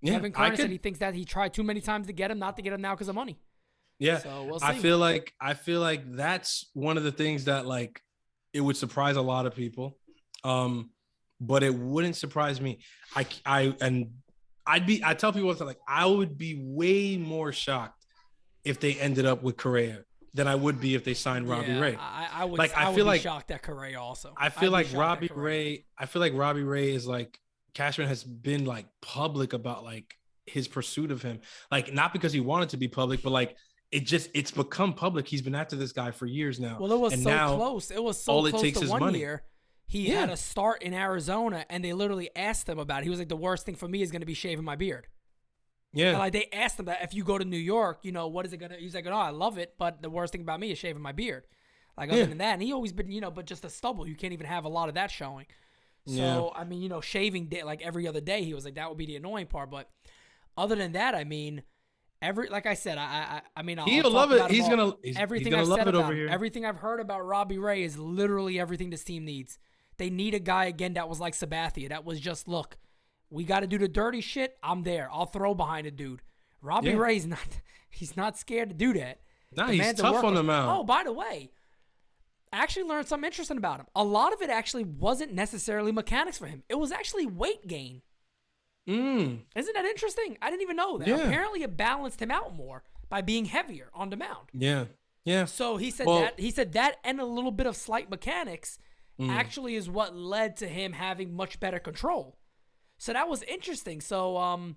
Yeah, Kevin Kernan said he thinks that he tried too many times to get him, not to get him now because of money. Yeah. So we'll see. I feel like that's one of the things that, like, it would surprise a lot of people, but it wouldn't surprise me. I tell people like I would be way more shocked if they ended up with Correa than I would be if they signed Robbie Ray. I would be shocked at Correa also. I feel like Robbie Ray is like Cashman has been like public about like his pursuit of him, like not because he wanted to be public, but like. It's become public. He's been after this guy for years now. Well, it was close. It was so close to one year. He had a start in Arizona, and they literally asked him about it. He was like, the worst thing for me is going to be shaving my beard. Yeah. And like they asked him that if you go to New York, what is it going to – he's like, I love it, but the worst thing about me is shaving my beard. Like other than that, and he always been, but just a stubble. You can't even have a lot of that showing. So, I mean, shaving like every other day, he was like, that would be the annoying part. But other than that, I mean – like I said, I mean, he'll love it. He's gonna love it over here. Everything I've heard about Robbie Ray is literally everything this team needs. They need a guy again that was like Sabathia. That was just, look, we got to do the dirty shit. I'm there. I'll throw behind a dude. Robbie Ray's not. He's not scared to do that. Nah, he's tough on the mound. Oh, by the way, I actually learned something interesting about him. A lot of it actually wasn't necessarily mechanics for him. It was actually weight gain. Isn't that interesting? I didn't even know that. Yeah. Apparently, it balanced him out more by being heavier on the mound. Yeah. Yeah. So he said that and a little bit of slight mechanics actually is what led to him having much better control. So that was interesting. So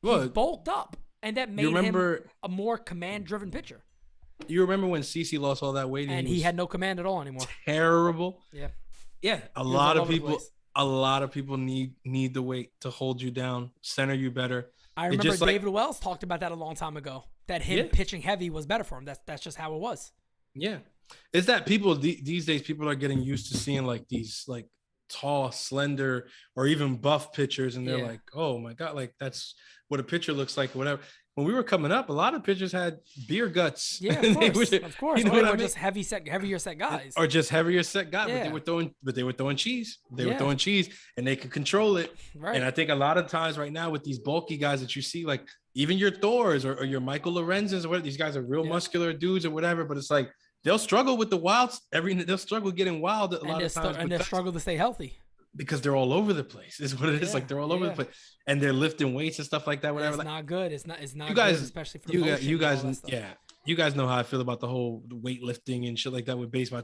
he bulked up, and that made him a more command-driven pitcher. You remember when CeCe lost all that weight and he had no command at all anymore. Terrible. Yeah. Yeah. A lot of people need the weight to hold you down, center you better. I remember David Wells talked about that a long time ago. That him pitching heavy was better for him. That's just how it was. Yeah. It's that people these days, people are getting used to seeing like these like tall, slender, or even buff pitchers. And they're like, oh my God, like that's what a pitcher looks like or whatever. When we were coming up, a lot of pitchers had beer guts. Yeah, of course. You know they were I mean? just heavier set guys. Or just heavier set guys. Yeah. But they were throwing cheese. They were throwing cheese and they could control it. Right. And I think a lot of times right now with these bulky guys that you see, like even your Thors or your Michael Lorenzens or whatever, these guys are real muscular dudes or whatever, but it's like they'll struggle with the wilds. They'll struggle getting wild a lot of times. And they'll struggle to stay healthy. Because they're all over the place is what it is. Like they're all over the place and they're lifting weights and stuff like that, whatever. It's not good. It's not you guys, good, especially for the you guys, you guys know how I feel about the whole weightlifting and shit like that with baseball.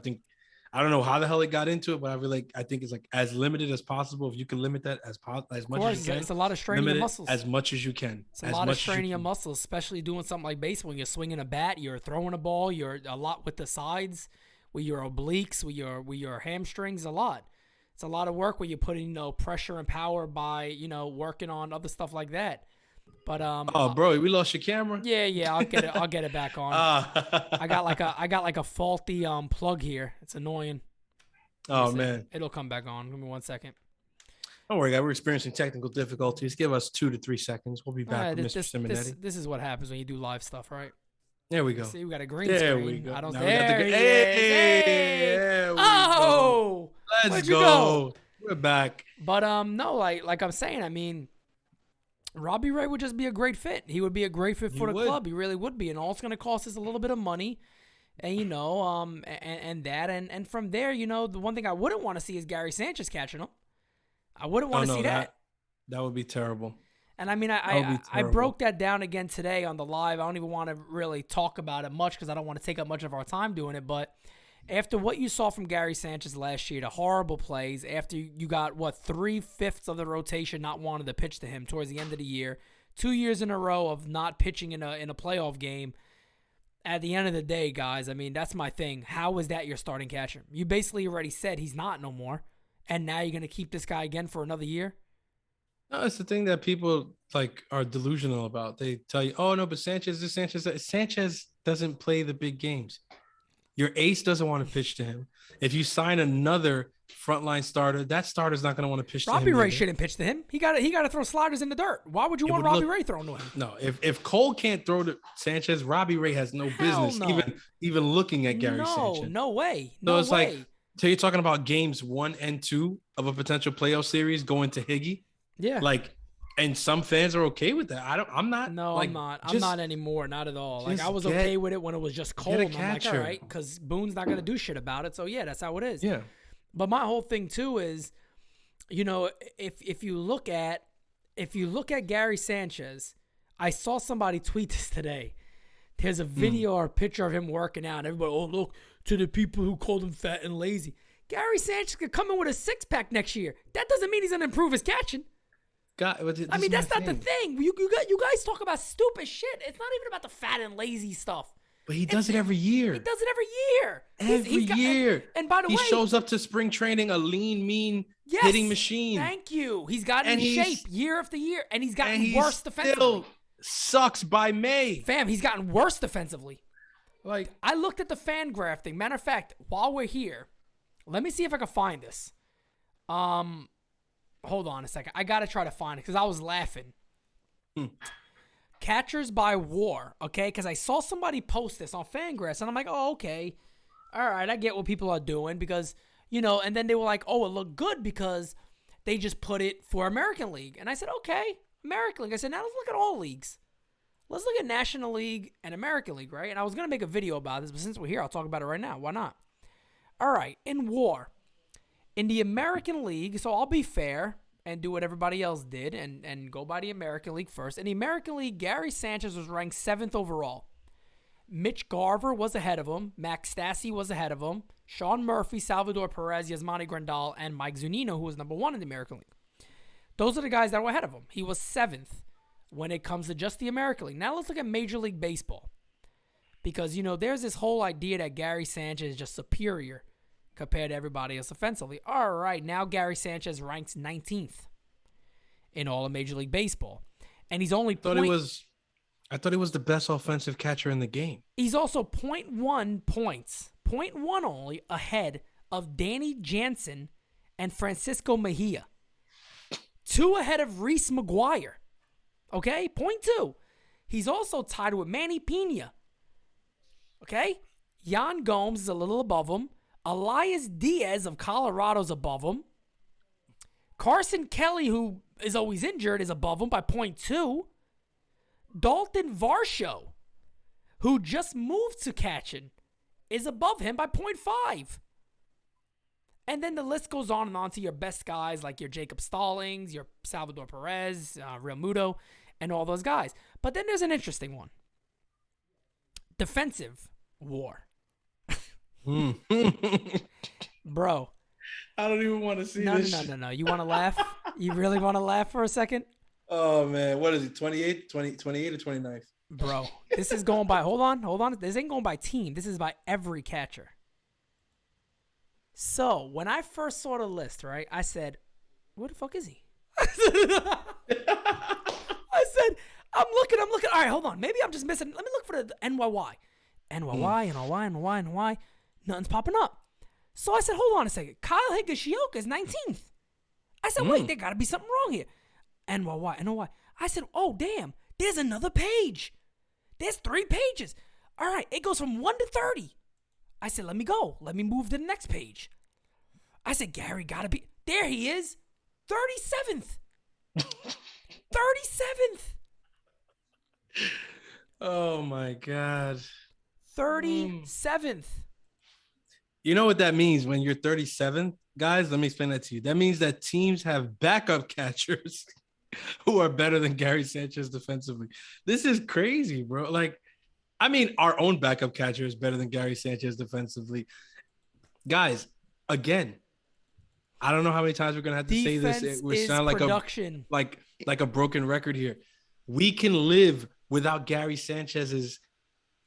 I don't know how the hell it got into it, but I think it's like as limited as possible. If you can limit that as much as you can, it's a lot of straining your muscles. As much as you can. It's a lot of straining your muscles, especially doing something like baseball. When you're swinging a bat, you're throwing a ball, you're a lot with the sides, with your obliques, with your hamstrings, a lot. It's a lot of work where you're putting, pressure and power by, working on other stuff like that. But bro, we lost your camera. Yeah, I'll get it back on. I got like a faulty plug here. It's annoying. Oh man, it'll come back on. Give me 1 second. Don't worry, guys. We're experiencing technical difficulties. Give us 2 to 3 seconds. We'll be back with Mr. Simonetti. This is what happens when you do live stuff, right? There we go. See, we got a green screen. We go. I don't. Hey, oh, let's go. We're back. But no, like I'm saying, I mean, Robbie Ray would just be a great fit. He would be a great fit for the club. He really would be, and all it's going to cost is a little bit of money, and and from there, the one thing I wouldn't want to see is Gary Sanchez catching him. I wouldn't want to see that. That would be terrible. And I mean, I broke that down again today on the live. I don't even want to really talk about it much because I don't want to take up much of our time doing it. But after what you saw from Gary Sanchez last year, the horrible plays, after you got, 3/5 of the rotation not wanting to pitch to him towards the end of the year, 2 years in a row of not pitching in a playoff game, at the end of the day, guys, I mean, that's my thing. How is that your starting catcher? You basically already said he's not no more, and now you're going to keep this guy again for another year? No, it's the thing that people are delusional about. They tell you, "Oh no, but Sanchez doesn't play the big games. Your ace doesn't want to pitch to him. If you sign another frontline starter, that starter's not going to want to pitch to him. Robbie Ray shouldn't pitch to him. He got to throw sliders in the dirt. Why would you want Robbie Ray thrown to him? No, if Cole can't throw to Sanchez, Robbie Ray has no business even looking at Gary Sanchez. No way. So it's like, so you're talking about games 1 and 2 of a potential playoff series going to Higgy. Yeah. And some fans are okay with that. I'm not. No, I'm not. I'm not anymore. Not at all. I was okay with it when it was just cold. I'm like, all right, because Boone's not going to do shit about it. So, yeah, that's how it is. Yeah. But my whole thing, too, is, if you look at Gary Sanchez, I saw somebody tweet this today. There's a video or a picture of him working out. Everybody, oh, look, to the people who called him fat and lazy. Gary Sanchez could come in with a 6-pack next year. That doesn't mean he's going to improve his catching. That's not the thing. You guys talk about stupid shit. It's not even about the fat and lazy stuff. But he does it every year. He does it every year. And by the way, he shows up to spring training a lean, mean hitting machine. Thank you. He's gotten in shape year after year, and he's gotten worse defensively. Still sucks by May. Fam, he's gotten worse defensively. I looked at the fan grafting. Matter of fact, while we're here, let me see if I can find this. Hold on a second. I got to try to find it because I was laughing. Catchers by WAR, okay? Because I saw somebody post this on Fangraphs, and I'm like, oh, okay. All right, I get what people are doing because, and then they were like, oh, it looked good because they just put it for American League. And I said, okay, American League. I said, now let's look at all leagues. Let's look at National League and American League, right? And I was going to make a video about this, but since we're here, I'll talk about it right now. Why not? All right, in WAR, in the American League, so I'll be fair and do what everybody else did and go by the American League first. In the American League, Gary Sanchez was ranked 7th overall. Mitch Garver was ahead of him. Max Stassi was ahead of him. Sean Murphy, Salvador Perez, Yasmani Grandal, and Mike Zunino, who was number 1 in the American League. Those are the guys that were ahead of him. He was 7th when it comes to just the American League. Now let's look at Major League Baseball. Because, there's this whole idea that Gary Sanchez is just superior compared to everybody else offensively. All right, now Gary Sanchez ranks 19th in all of Major League Baseball. And he's only I thought he was the best offensive catcher in the game. He's also 0.1 points, 0.1 only, ahead of Danny Jansen and Francisco Mejia. 2 ahead of Reese McGuire. Okay? 0.2. He's also tied with Manny Pena. Okay? Yan Gomes is a little above him. Elias Diaz of Colorado's above him. Carson Kelly, who is always injured, is above him by 0.2. Dalton Varsho, who just moved to catching, is above him by 0.5. And then the list goes on and on to your best guys like your Jacob Stallings, your Salvador Perez, Real Muto, and all those guys. But then there's an interesting one. Defensive WAR. Bro. I don't even want to see this. No. You want to laugh? You really want to laugh for a second? Oh, man. What is it, 28 or 29th? Bro, this is going by – hold on. This ain't going by team. This is by every catcher. So, when I first saw the list, right, I said, where the fuck is he? I said, I'm looking. All right, hold on. Maybe I'm just missing. Let me look for the NYY. NYY. Nothing's popping up. So I said, hold on a second. Kyle Higashioka is 19th. I said, wait, there got to be something wrong here. NYY. I said, oh, damn. There's another page. There's 3 pages. All right, it goes from 1 to 30. I said, let me go. Let me move to the next page. I said, Gary got to be. There he is. 37th. 37th. Oh, my God. 37th. You know what that means when you're 37th? Guys, let me explain that to you. That means that teams have backup catchers who are better than Gary Sanchez defensively. This is crazy, bro. Like, I mean, our own backup catcher is better than Gary Sanchez defensively. Guys, again, I don't know how many times we're gonna have to say this. We sound like a broken record here. We can live without Gary Sanchez's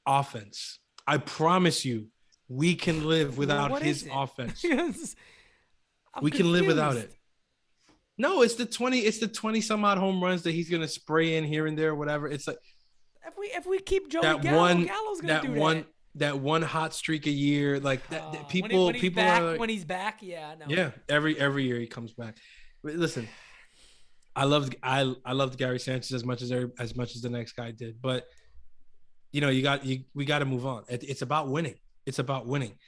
offense. I promise you, we can live without his offense. We can live without it. No, it's the 20 some odd home runs that he's gonna spray in here and there, whatever. It's like if we keep Joey Gallo's gonna do that. That one hot streak a year, like that people when he's back, yeah, no. Yeah, every year he comes back. But listen, I loved Gary Sanchez as much as the next guy did, but we got to move on. It's about winning. It's about winning.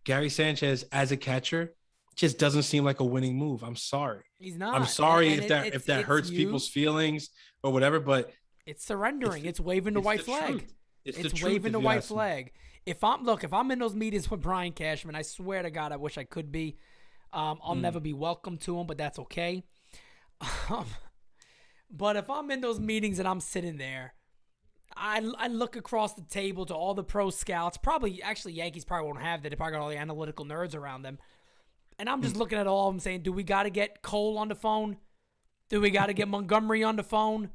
Gary Sanchez as a catcher just doesn't seem like a winning move. I'm sorry. He's not. I'm sorry if that hurts people's feelings or whatever, but it's surrendering. It's waving the white flag. It's waving the white flag. If I'm in those meetings with Brian Cashman, I swear to God, I wish I could be. I'll never be welcome to him, but that's okay. But if I'm in those meetings and I'm sitting there, I look across the table to all the pro scouts. Yankees probably won't have that. They probably got all the analytical nerds around them. And I'm just looking at all of them saying, do we got to get Cole on the phone? Do we got to get Montgomery on the phone?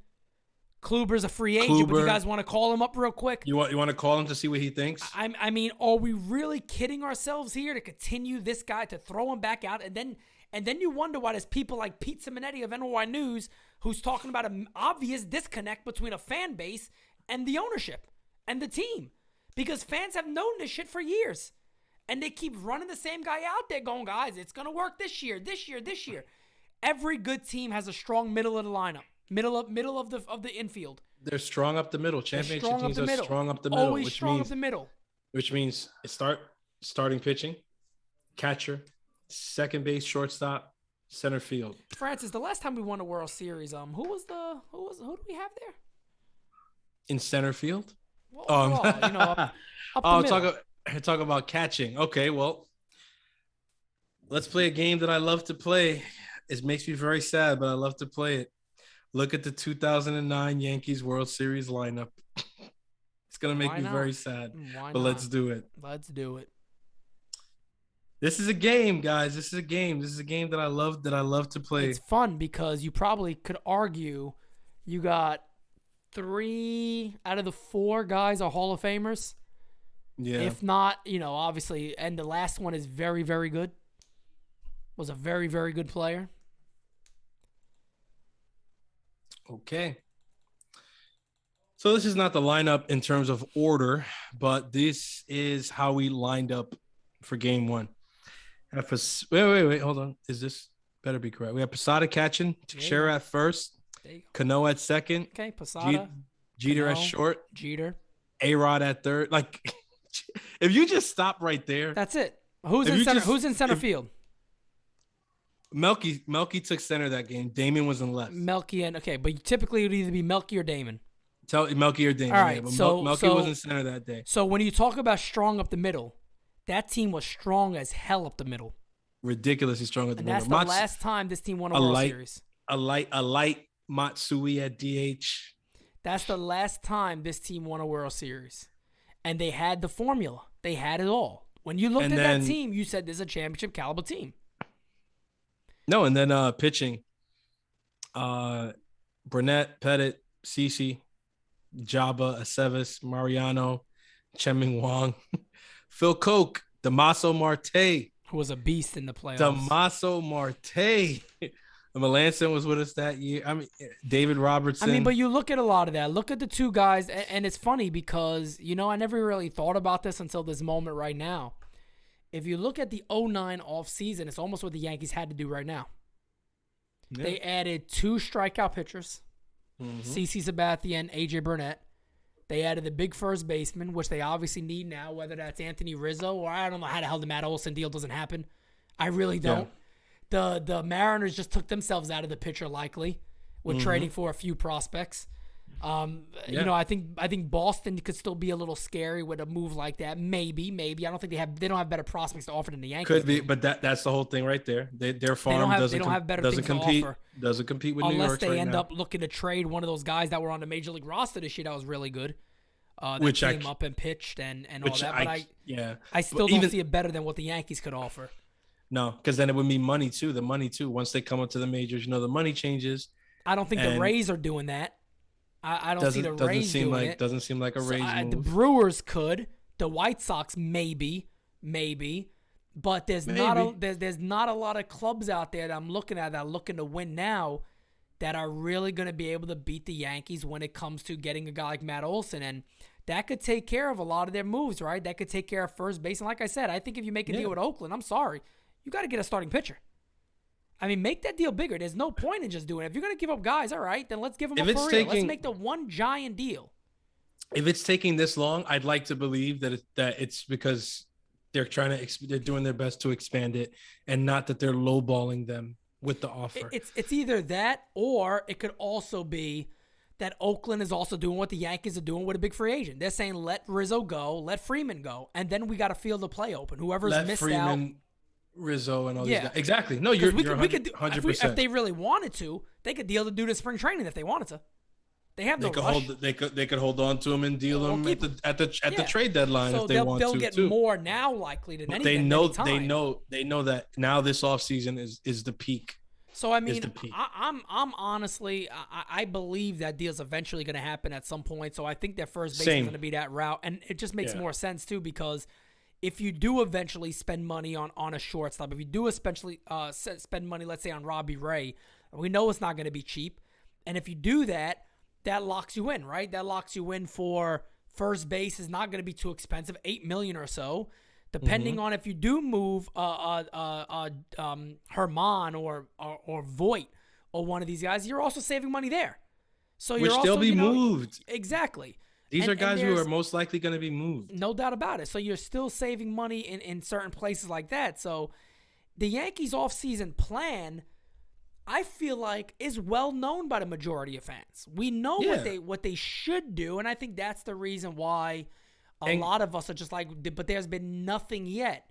Kluber's a free agent, but you guys want to call him up real quick? You want to call him to see what he thinks? I mean, are we really kidding ourselves here to continue this guy, to throw him back out? And then you wonder why there's people like Pete Simonetti of NY News who's talking about an obvious disconnect between a fan base and the ownership and the team. Because fans have known this shit for years. And they keep running the same guy out there going, guys, it's going to work this year. Every good team has a strong middle of the lineup. Middle of the infield. They're strong up the middle. Championship teams are strong up the middle. Always strong up the middle. Which means starting pitching, catcher, second base, shortstop, center field. Francis, the last time we won a World Series, who do we have there? In center field? Well, up the middle. Talk about catching. Okay, well, Let's play a game that I love to play. It makes me very sad, but I love to play it. Look at the 2009 Yankees World Series lineup. It's gonna make Why me not? very sad, Why but not? let's do it. Let's do it. This is a game, guys. This is a game. This is a game that I love. That I love to play. It's fun because you probably could argue you got 3 out of the 4 guys are Hall of Famers. Yeah. If not, obviously, and the last one is very, very good. Was a very, very good player. Okay. So this is not the lineup in terms of order, but this is how we lined up for game 1. Wait, hold on. Is this better be correct? We have Posada catching, Teixeira at first, Cano at second, Okay, Posada, Jeter Cano, at short, Jeter, A-Rod at third. Like, if you just stop right there. That's it. Who's in center field? Melky took center that game. Damon was in left. But typically it would either be Melky or Damon. Tell Melky or Damon. All right, but so Melky was in center that day. So when you talk about strong up the middle, that team was strong as hell up the middle. Ridiculously strong at the middle. And that's the last time this team won a World Series. A light Matsui at DH. That's the last time this team won a World Series. And they had the formula. They had it all. When you looked at that team, you said this is a championship caliber team. No, and then pitching. Burnett, Pettit, Cece, Jabba, Aceves, Mariano, Cheming Wong, Phil Koch, Damaso Marte. Who was a beast in the playoffs. Damaso Marte. Melanson was with us that year. I mean, David Robertson. But you look at a lot of that. Look at the 2 guys, and it's funny because, I never really thought about this until this moment right now. If you look at the 2009 offseason, it's almost what the Yankees had to do right now. Yeah. They added 2 strikeout pitchers, CeCe Sabathia, AJ Burnett. They added the big first baseman, which they obviously need now, whether that's Anthony Rizzo or I don't know how the hell the Matt Olson deal doesn't happen. I really don't. Yeah. The Mariners just took themselves out of the picture likely with trading for a few prospects. I think Boston could still be a little scary with a move like that. Maybe. I don't think they don't have better prospects to offer than the Yankees. Could be, but that's the whole thing right there. Their farm doesn't compete with New York's unless they end up looking to trade one of those guys that were on the major league roster this year that was really good. That came up and pitched and all that. But I still don't see it better than what the Yankees could offer. No, because then it would mean money too. The money too. Once they come up to the majors, the money changes. I don't think the Rays are doing that. I don't see the Rays doing it. Doesn't seem like a Rays move. The Brewers could. The White Sox maybe. But there's not a lot of clubs out there that I'm looking at that are looking to win now that are really going to be able to beat the Yankees when it comes to getting a guy like Matt Olson. And that could take care of a lot of their moves, right? That could take care of first base. And like I said, I think if you make a deal with Oakland, I'm sorry, you got to get a starting pitcher. Make that deal bigger. There's no point in just doing it. If you're going to give up guys, all right, then let's give them for real. Let's make the one giant deal. If it's taking this long, I'd like to believe that it's because they're doing their best to expand it, and not that they're lowballing them with the offer. It's either that, or it could also be that Oakland is also doing what the Yankees are doing with a big free agent. They're saying let Rizzo go, let Freeman go, and then we got to field the play open. Whoever's missed out. Rizzo and all these guys. Exactly. No, you're 100%. If they really wanted to, they could deal to do the spring training if they wanted to. They have no rush. They could hold on to him and deal them at the trade deadline if they want to. They'll get more now likely than anything. They know that now this offseason is the peak. So I'm honestly I believe that deal's eventually going to happen at some point. So I think their first base is going to be that route, and it just makes more sense too because if you do eventually spend money on a shortstop, if you do especially spend money, let's say on Robbie Ray, we know it's not going to be cheap, and if you do that, that locks you in, right? That locks you in for first base is not going to be too expensive, $8 million or so, depending on if you do move Herman or Voit or one of these guys, you're also saving money there. So you're also be moved exactly. These are guys who are most likely going to be moved. No doubt about it. So you're still saving money in certain places like that. So the Yankees offseason plan, I feel like, is well known by the majority of fans. We know what they should do, and I think that's the reason why a lot of us are just like, but there's been nothing yet.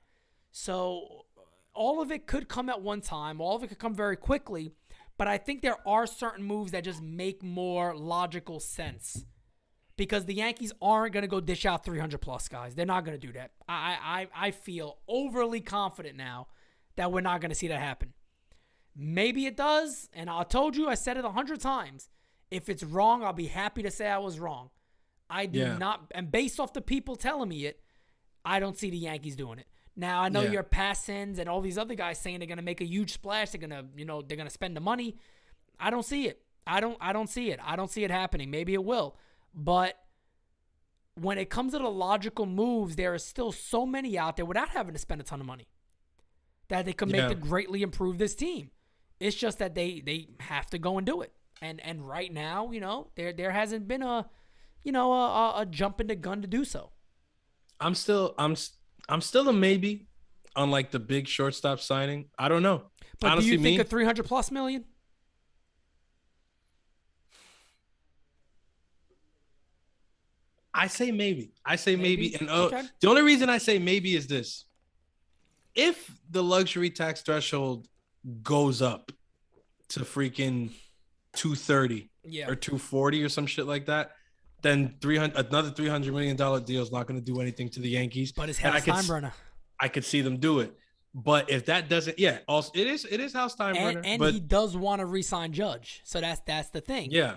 So all of it could come at one time. All of it could come very quickly. But I think there are certain moves that just make more logical sense. Because the Yankees aren't going to go dish out 300-plus guys. They're not going to do that. I feel overly confident now that we're not going to see that happen. Maybe it does, and I told you, I said it 100 times. If it's wrong, I'll be happy to say I was wrong. I do not, and based off the people telling me it, I don't see the Yankees doing it. Now, I know your Passins and all these other guys saying they're going to make a huge splash. They're going to, they're going to spend the money. I don't see it. I don't see it. I don't see it happening. Maybe it will. But when it comes to the logical moves, there are still so many out there without having to spend a ton of money that they could make to greatly improve this team. It's just that they have to go and do it. And right now, there hasn't been a jump in the gun to do so. I'm still a maybe on like the big shortstop signing. I don't know. But honestly, do you think a $300+ million? I say maybe. And Okay. The only reason I say maybe is this. If the luxury tax threshold goes up to freaking 230 or 240 or some shit like that, then another $300 million deal is not going to do anything to the Yankees. But it's Hal Steinbrenner. I could see them do it. But if that doesn't, also it is Hal Steinbrenner. And but he does want to re-sign Judge. So that's the thing. Yeah.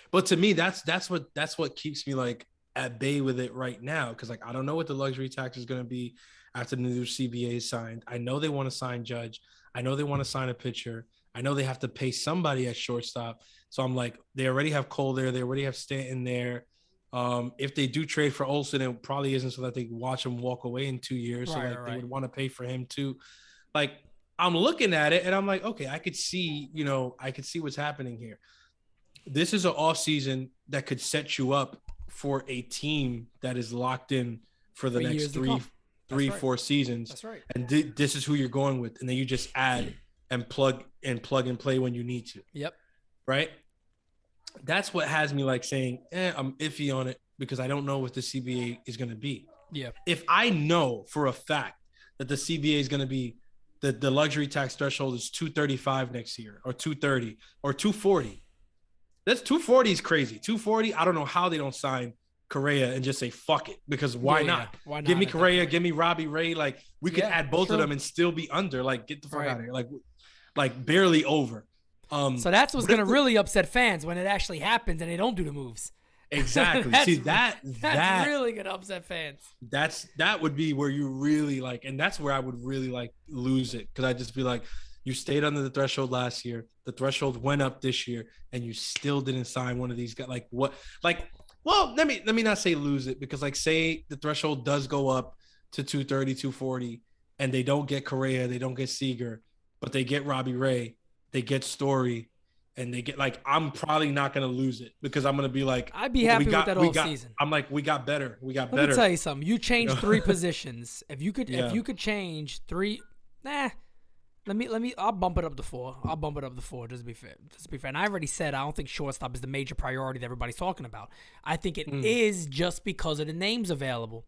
But to me, that's what keeps me like at bay with it right now. Cause like, I don't know what the luxury tax is going to be after the new CBA is signed. I know they want to sign Judge. I know they want to sign a pitcher. I know they have to pay somebody at shortstop. So I'm like, they already have Cole there. They already have Stanton there. If they do trade for Olsen, it probably isn't so that they watch him walk away in 2 years. They would want to pay for him too. Like, I'm looking at it and I'm like, okay, I could see what's happening here. This is an offseason that could set you up for a team that is locked in for the next three, 4 seasons. That's right. And this is who you're going with. And then you just add and plug and play when you need to. Yep. Right. That's what has me like saying, I'm iffy on it because I don't know what the CBA is going to be. Yeah. If I know for a fact that the CBA is going to be the luxury tax threshold is 235 next year or 230 or 240. That's 240 is crazy. 240. I don't know how they don't sign Correa and just say, fuck it. Because why not? Yeah. Why not? Give me Correa, give me Robbie Ray. Like we could add both of them and still be under, like, get the fuck out of here. Like barely over. So that's what's going to really upset fans when it actually happens and they don't do the moves. Exactly. See, that's really going to upset fans. That would be where you really like, and that's where I would really like lose it. Cause I'd just be like, you stayed under the threshold last year. The threshold went up this year and you still didn't sign one of these guys. Like what, like, well, let me not say lose it because like say the threshold does go up to 230, 240 and they don't get Correa, they don't get Seager, but they get Robbie Ray, they get Story, and they get like I'm probably not gonna lose it because I'm gonna be like I'd be happy with that all season. I'm like we got better. Let me tell you something. You changed 3 positions. If you could change 3, Let me. I'll bump it up to 4. Just to be fair. And I already said I don't think shortstop is the major priority that everybody's talking about. I think it is just because of the names available.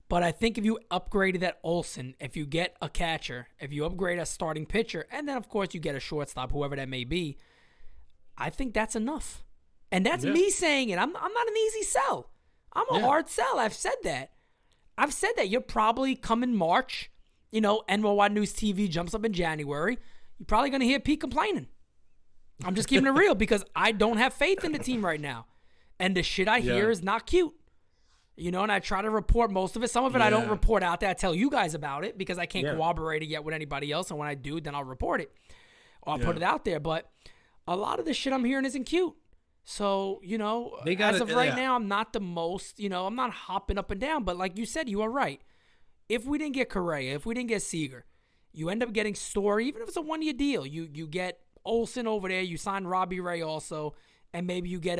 But I think if you upgraded that Olsen, if you get a catcher, if you upgrade a starting pitcher, and then of course you get a shortstop, whoever that may be, I think that's enough. And that's me saying it. I'm not an easy sell. I'm a hard sell. I've said that. You're probably coming March. NY News TV jumps up in January. You're probably going to hear Pete complaining. I'm just keeping it real because I don't have faith in the team right now. And the shit I hear is not cute. And I try to report most of it. Some of it I don't report out there. I tell you guys about it because I can't corroborate it yet with anybody else. And when I do, then I'll report it. Or I'll put it out there. But a lot of the shit I'm hearing isn't cute. So, as of right now, I'm not the most, I'm not hopping up and down. But like you said, you are right. If we didn't get Correa, if we didn't get Seager, you end up getting Story, even if it's a 1-year deal. You get Olsen over there, you sign Robbie Ray also, and maybe you get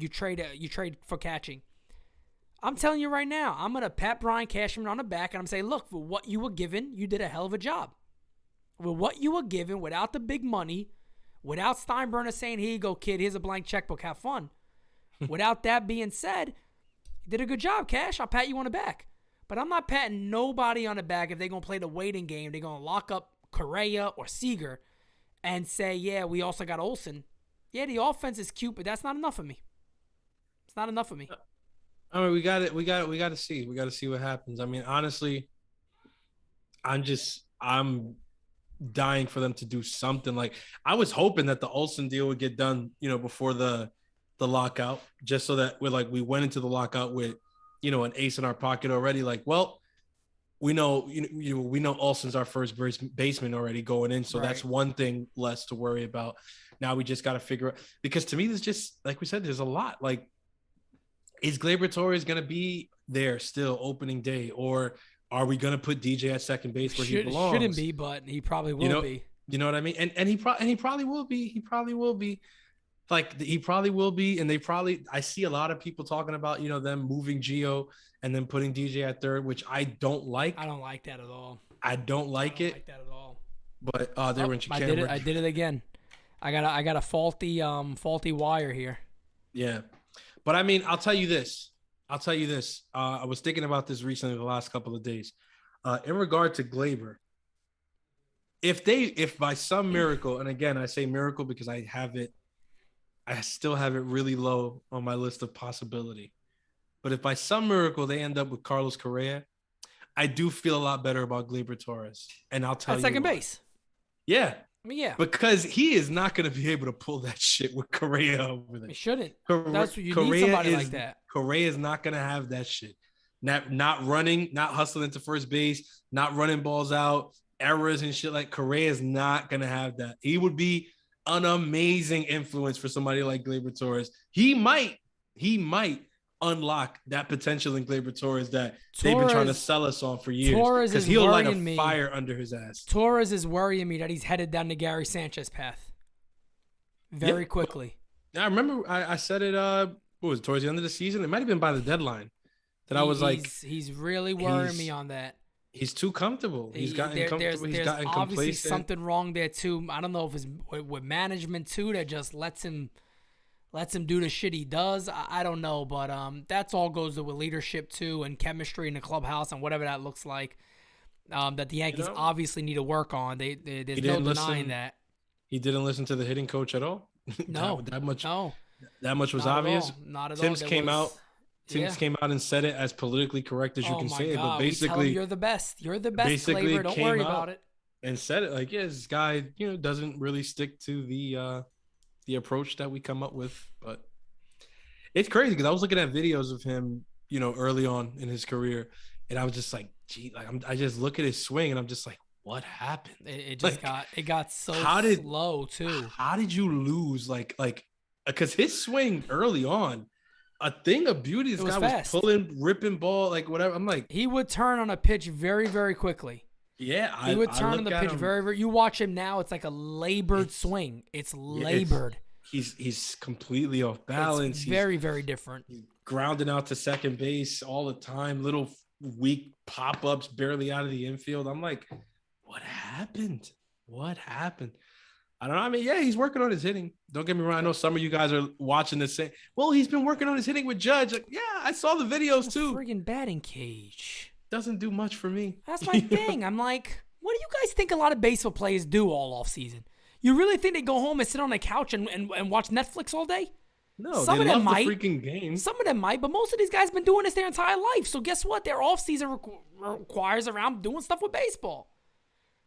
you trade for catching. I'm telling you right now, I'm gonna pat Brian Cashman on the back and I'm saying, look, for what you were given, you did a hell of a job. With what you were given, without the big money, without Steinbrenner saying, here you go, kid, here's a blank checkbook, have fun. Without that being said, you did a good job, Cash. I'll pat you on the back. But I'm not patting nobody on the back if they're going to play the waiting game. They're going to lock up Correa or Seager and say, yeah, we also got Olsen. Yeah, the offense is cute, but that's not enough for me. It's not enough for me. I mean, we got to see. We got to see what happens. I mean, honestly, I'm dying for them to do something. Like, I was hoping that the Olsen deal would get done, before the lockout, just so that we went into the lockout with, an ace in our pocket already. Like, well, we know, we know Olsen's our first baseman already going in. So That's one thing less to worry about. Now we just got to figure out, because to me, there's just, like we said, there's a lot. Like, is Gleyber Torres going to be there still opening day, or are we going to put DJ at second base where he belongs? Shouldn't be, but he probably will be. You know what I mean? And he probably will be. He probably will be. Like, he probably will be. And I see a lot of people talking about, them moving Gio and then putting DJ at third, which I don't like. I don't like that at all. I don't like it. Like that at all. But they were in Chicago. I did it again. I got a faulty wire here. Yeah. But I mean, I'll tell you this. I was thinking about this recently the last couple of days. In regard to Gleyber, if by some miracle, and again, I say miracle because I still have it really low on my list of possibility. But if by some miracle they end up with Carlos Correa, I do feel a lot better about Gleyber Torres. And I'll tell you second base. Yeah. I mean, yeah. Because he is not going to be able to pull that shit with Correa over there. He shouldn't. That's what you need, somebody like that. Correa is not going to have that shit. Not running, not hustling to first base, not running balls out, errors and shit. Like, Correa is not going to have that. He would be an amazing influence for somebody like Gleyber Torres. He might unlock that potential in Gleyber Torres that they've been trying to sell us on for years. Because he'll light a fire under his ass. Torres is worrying me that he's headed down the Gary Sanchez path very quickly. I remember I said it, what was it, towards the end of the season? It might have been by the deadline that I was like, he's really worrying me on that. He's too comfortable. He's gotten comfortable. He's gotten complacent. Obviously something wrong there too. I don't know if it's with management too that just lets him do the shit he does. I don't know, but that's all goes with leadership too and chemistry in the clubhouse and whatever that looks like. That the Yankees obviously need to work on. There's no denying that. He didn't listen to the hitting coach at all. No, that much. No, that much was obvious. Not at all. Tim's came out and said it as politically correct as you can say it, but basically, you're the best. You're the best, Gleyber. Don't worry about it. And said it like, this guy, doesn't really stick to the approach that we come up with. But it's crazy because I was looking at videos of him, early on in his career, and I was just like, gee, like I just look at his swing and I'm just like, what happened? It got so slow too. How did you lose? Like, because his swing early on, a thing of beauty. This guy was pulling, ripping ball, like whatever. I'm like, he would turn on a pitch very, very quickly. Yeah, he would turn on the pitch very, very. You watch him now; it's like a labored swing. It's labored. He's completely off balance. It's very, very different. He's grounding out to second base all the time. Little weak pop-ups, barely out of the infield. I'm like, what happened? I don't know. I mean, yeah, he's working on his hitting. Don't get me wrong. I know some of you guys are watching this saying, well, he's been working on his hitting with Judge. Like, yeah, I saw the videos too. Friggin' batting cage. Doesn't do much for me. That's my thing. I'm like, what do you guys think a lot of baseball players do all off season? You really think they go home and sit on the couch and watch Netflix all day? No, some of them might. The freaking game. Some of them might, but most of these guys been doing this their entire life. So guess what? Their off season requires around doing stuff with baseball.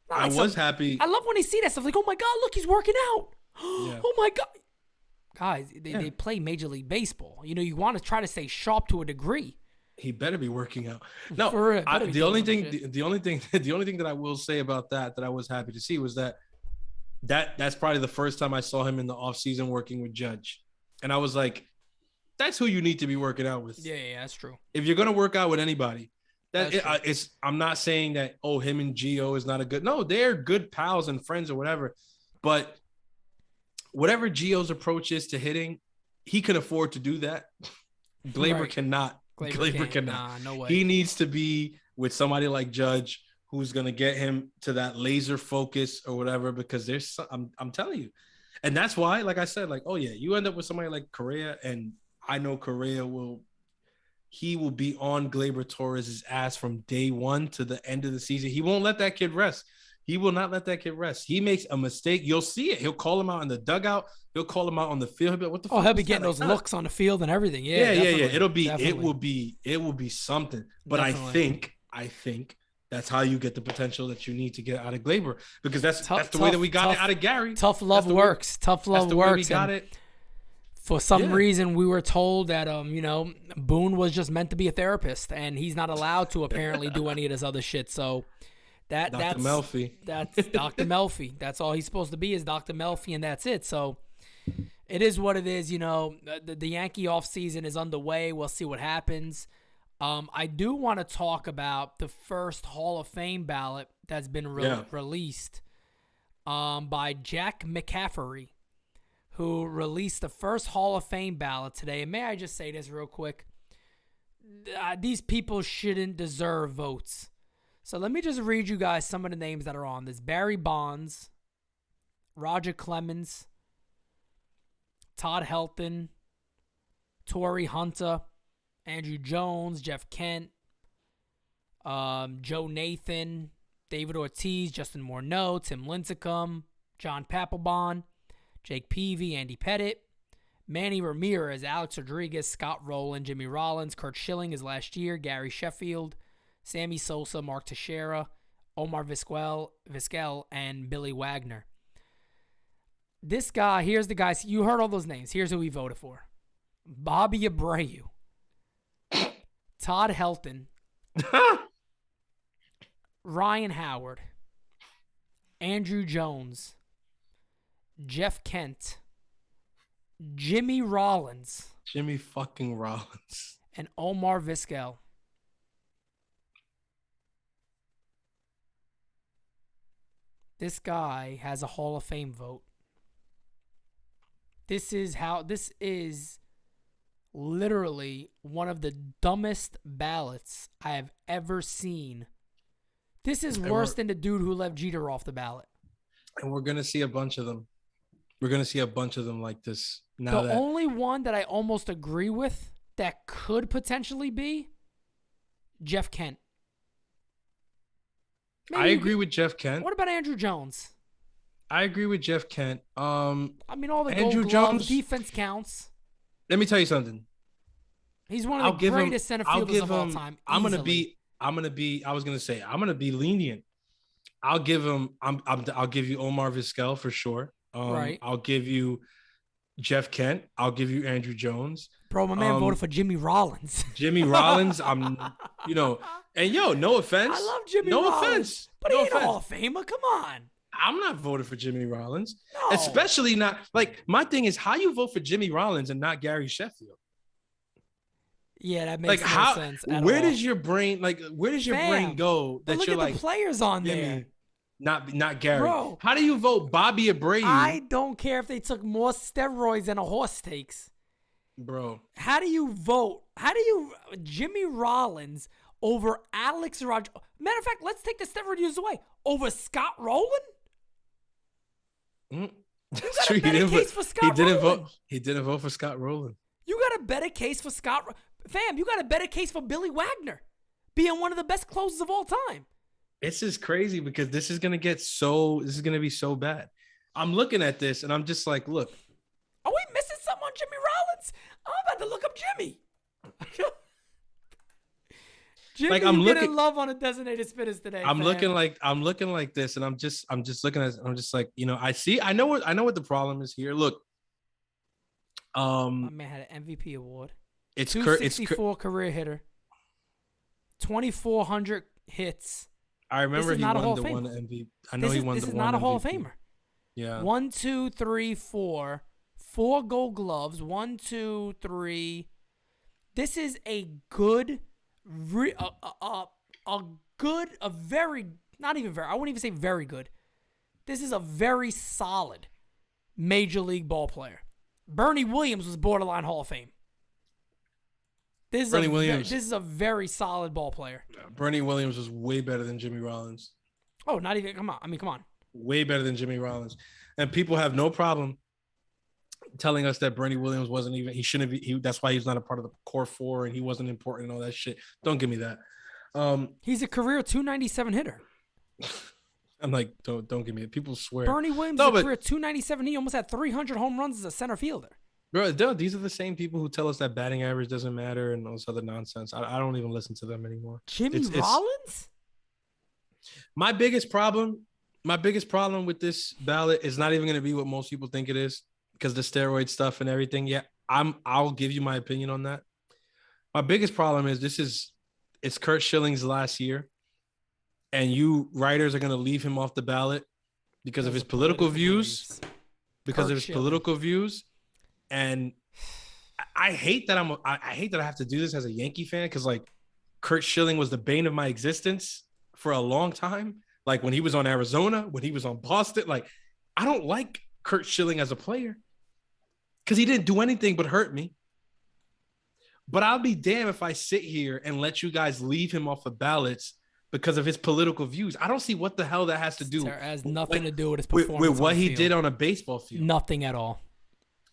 I was happy. I love when they see that stuff. Like, oh my God, look, he's working out. Yeah. Oh my God. Guys, they play Major League Baseball. You want to try to stay sharp to a degree. He better be working out. No, the only thing that I will say about that I was happy to see was that's probably the first time I saw him in the offseason working with Judge. And I was like, that's who you need to be working out with. Yeah, that's true. If you're going to work out with anybody, I'm not saying that, him and Gio is not a good. No, they're good pals and friends or whatever. But whatever Gio's approach is to hitting, he can afford to do that. Gleyber cannot. Gleyber cannot. Nah, no way. He needs to be with somebody like Judge who's going to get him to that laser focus or whatever, because I'm telling you. And that's why, like I said, like, you end up with somebody like Correa, and I know Correa will he will be on Gleyber Torres' ass from day one to the end of the season. He won't let that kid rest. He will not let that kid rest. He makes a mistake, you'll see it. He'll call him out in the dugout. He'll call him out on the field. He'll be like, what the fuck? He'll be getting those looks on the field and everything. Yeah. It will be something. But Definitely. I think that's how you get the potential that you need to get out of Gleyber, because that's the way that we got it out of Gary. Tough love works. Tough love works. We got it. For some reason, we were told that Boone was just meant to be a therapist, and he's not allowed to apparently do any of this other shit. So that's Melfi. That's Dr. Melfi. That's all he's supposed to be, is Dr. Melfi, and that's it. So it is what it is. The Yankee offseason is underway. We'll see what happens. I do want to talk about the first Hall of Fame ballot that's been released by Jack McCaffrey, who released the first Hall of Fame ballot today. And may I just say this real quick? These people shouldn't deserve votes. So let me just read you guys some of the names that are on this. Barry Bonds, Roger Clemens, Todd Helton, Torrey Hunter, Andrew Jones, Jeff Kent, Joe Nathan, David Ortiz, Justin Morneau, Tim Lincecum, John Papelbon, Jake Peavy, Andy Pettit, Manny Ramirez, Alex Rodriguez, Scott Rowland, Jimmy Rollins, Curt Schilling is last year, Gary Sheffield, Sammy Sosa, Mark Teixeira, Omar Vizquel, and Billy Wagner. This guy, here's the guys. You heard all those names. Here's who he voted for. Bobby Abreu, Todd Helton, Ryan Howard, Andrew Jones, Jeff Kent, Jimmy Rollins. Jimmy fucking Rollins. And Omar Vizquel. This guy has a Hall of Fame vote. This is literally one of the dumbest ballots I have ever seen. This is worse than the dude who left Jeter off the ballot. And we're going to see a bunch of them. We're going to see a bunch of them like this. The only one that I almost agree with that could potentially be Jeff Kent. I agree with Jeff Kent. What about Andrew Jones? I agree with Jeff Kent. I mean, all the Andrew Gold Jones, Glove, defense counts. Let me tell you something. He's one of the greatest center fielders of all time. I'm gonna be. I was gonna say I'm gonna be lenient. I'll give him. I'll give you Omar Vizquel for sure. Right. I'll give you Jeff Kent. I'll give you Andrew Jones. Bro, my man voted for Jimmy Rollins. Jimmy Rollins. And no offense. I love Jimmy Rollins. No offense. But he ain't a Hall of Famer. Come on. I'm not voting for Jimmy Rollins. No. Especially not, like, my thing is how you vote for Jimmy Rollins and not Gary Sheffield. Yeah, that makes no sense at where all. does your brain brain go that look you're at like the players on there? Not Gary. Bro, how do you vote Bobby Abreu? I don't care if they took more steroids than a horse takes. Bro. How do you vote? Jimmy Rollins over Alex Rodriguez? Matter of fact, let's take the steroid use away. Over Scott Rowland? That's true. He didn't vote for Scott Rowland. You got a better case for Scott. Fam, you got a better case for Billy Wagner being one of the best closers of all time. This is crazy because this is going to be so bad. I'm looking at this and I'm just like, look. Are we missing something on Jimmy Rollins? I'm about to look up Jimmy. Jimmy, like, I'm getting love on a designated spitters today. I'm looking like this, and I'm just looking at it, I'm just like, I know what the problem is here. Look, my man had an MVP award. It's 264 career hitter, 2,400 hits. I remember he won the one MVP. I know he won the one. This is not a Hall of Famer. Yeah. 1, 2, 3, 4. 4 Gold Gloves. 1, 2, 3. This is a good. I wouldn't even say very good. This is a very solid major league ball player. Bernie Williams was borderline Hall of Fame. This is a very solid ball player. Bernie Williams was way better than Jimmy Rollins. Oh, not even. Come on. Way better than Jimmy Rollins. And people have no problem telling us that Bernie Williams he shouldn't be. That's why he's not a part of the core 4 and he wasn't important and all that shit. Don't give me that. He's a career 297 hitter. I'm like, don't give me it. People swear. Bernie Williams is a career 297. He almost had 300 home runs as a center fielder. Bro, these are the same people who tell us that batting average doesn't matter and all this other nonsense. I don't even listen to them anymore. Jimmy Rollins? My biggest problem with this ballot is not even going to be what most people think it is because the steroid stuff and everything. Yeah, I'll give you my opinion on that. My biggest problem is it's Curt Schilling's last year, and you writers are going to leave him off the ballot because of his political views. Political views, and I hate that I hate that I have to do this as a Yankee fan because like Curt Schilling was the bane of my existence for a long time. Like when he was on Arizona, when he was on Boston, like I don't like Curt Schilling as a player because he didn't do anything but hurt me. But I'll be damned if I sit here and let you guys leave him off the ballots because of his political views. I don't see what the hell that has to do. It has nothing to do with his performance. With what he did on a baseball field. Nothing at all.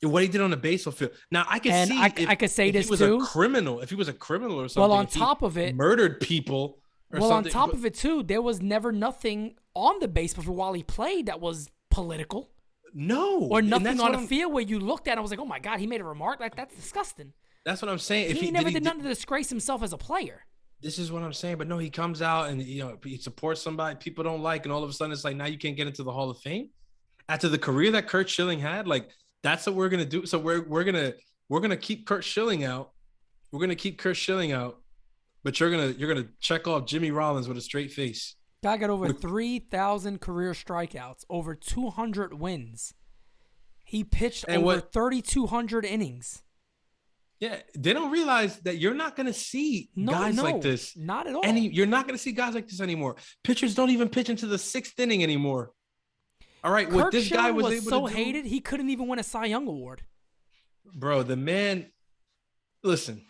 What he did on the baseball field. Now I can see I could say this too. If he was a criminal or something. Well, on top of it, murdered people. On top of it too, there was never nothing on the baseball field while he played that was political. No, or nothing on the field where you looked at it and was like, oh my God, he made a remark like that's disgusting. That's what I'm saying. He never did nothing to disgrace himself as a player. This is what I'm saying. But no, he comes out and he supports somebody people don't like, and all of a sudden it's like now you can't get into the Hall of Fame after the career that Curt Schilling had. Like that's what we're gonna do. So we're gonna keep Curt Schilling out. We're gonna keep Curt Schilling out, but you're gonna check off Jimmy Rollins with a straight face. Guy got over 3,000 career strikeouts, over 200 wins. He pitched over 3,200 innings. Yeah, they don't realize that you're not going to see guys like this. Not at all. You're not going to see guys like this anymore. Pitchers don't even pitch into the 6th inning anymore. All right, Curt what this guy was able so to do, hated, he couldn't even win a Cy Young award. Bro, the man, listen,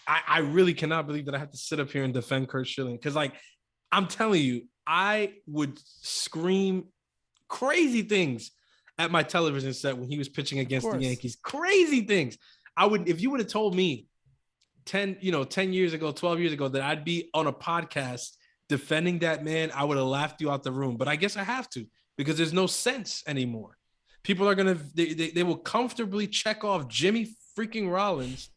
I really cannot believe that I have to sit up here and defend Curt Schilling because, like, I'm telling you, I would scream crazy things at my television set when he was pitching against the Yankees. Crazy things. If you would have told me 10 years ago, 12 years ago that I'd be on a podcast defending that man, I would have laughed you out the room. But I guess I have to because there's no sense anymore. People are they will comfortably check off Jimmy freaking Rollins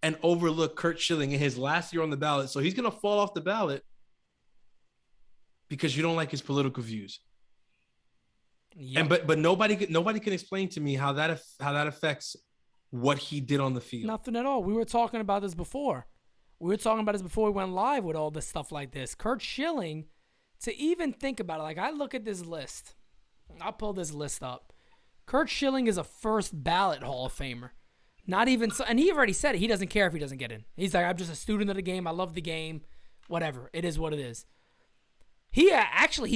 and overlook Curt Schilling in his last year on the ballot. So he's going to fall off the ballot because you don't like his political views. Yep. And but nobody can explain to me how that affects what he did on the field. Nothing at all. We were talking about this before. We went live with all this stuff like this. Curt Schilling, to even think about it, like I look at this list. I'll pull this list up. Curt Schilling is a first ballot Hall of Famer. Not even so, and he already said it. He doesn't care if he doesn't get in. He's like, I'm just a student of the game. I love the game. Whatever. It is what it is. He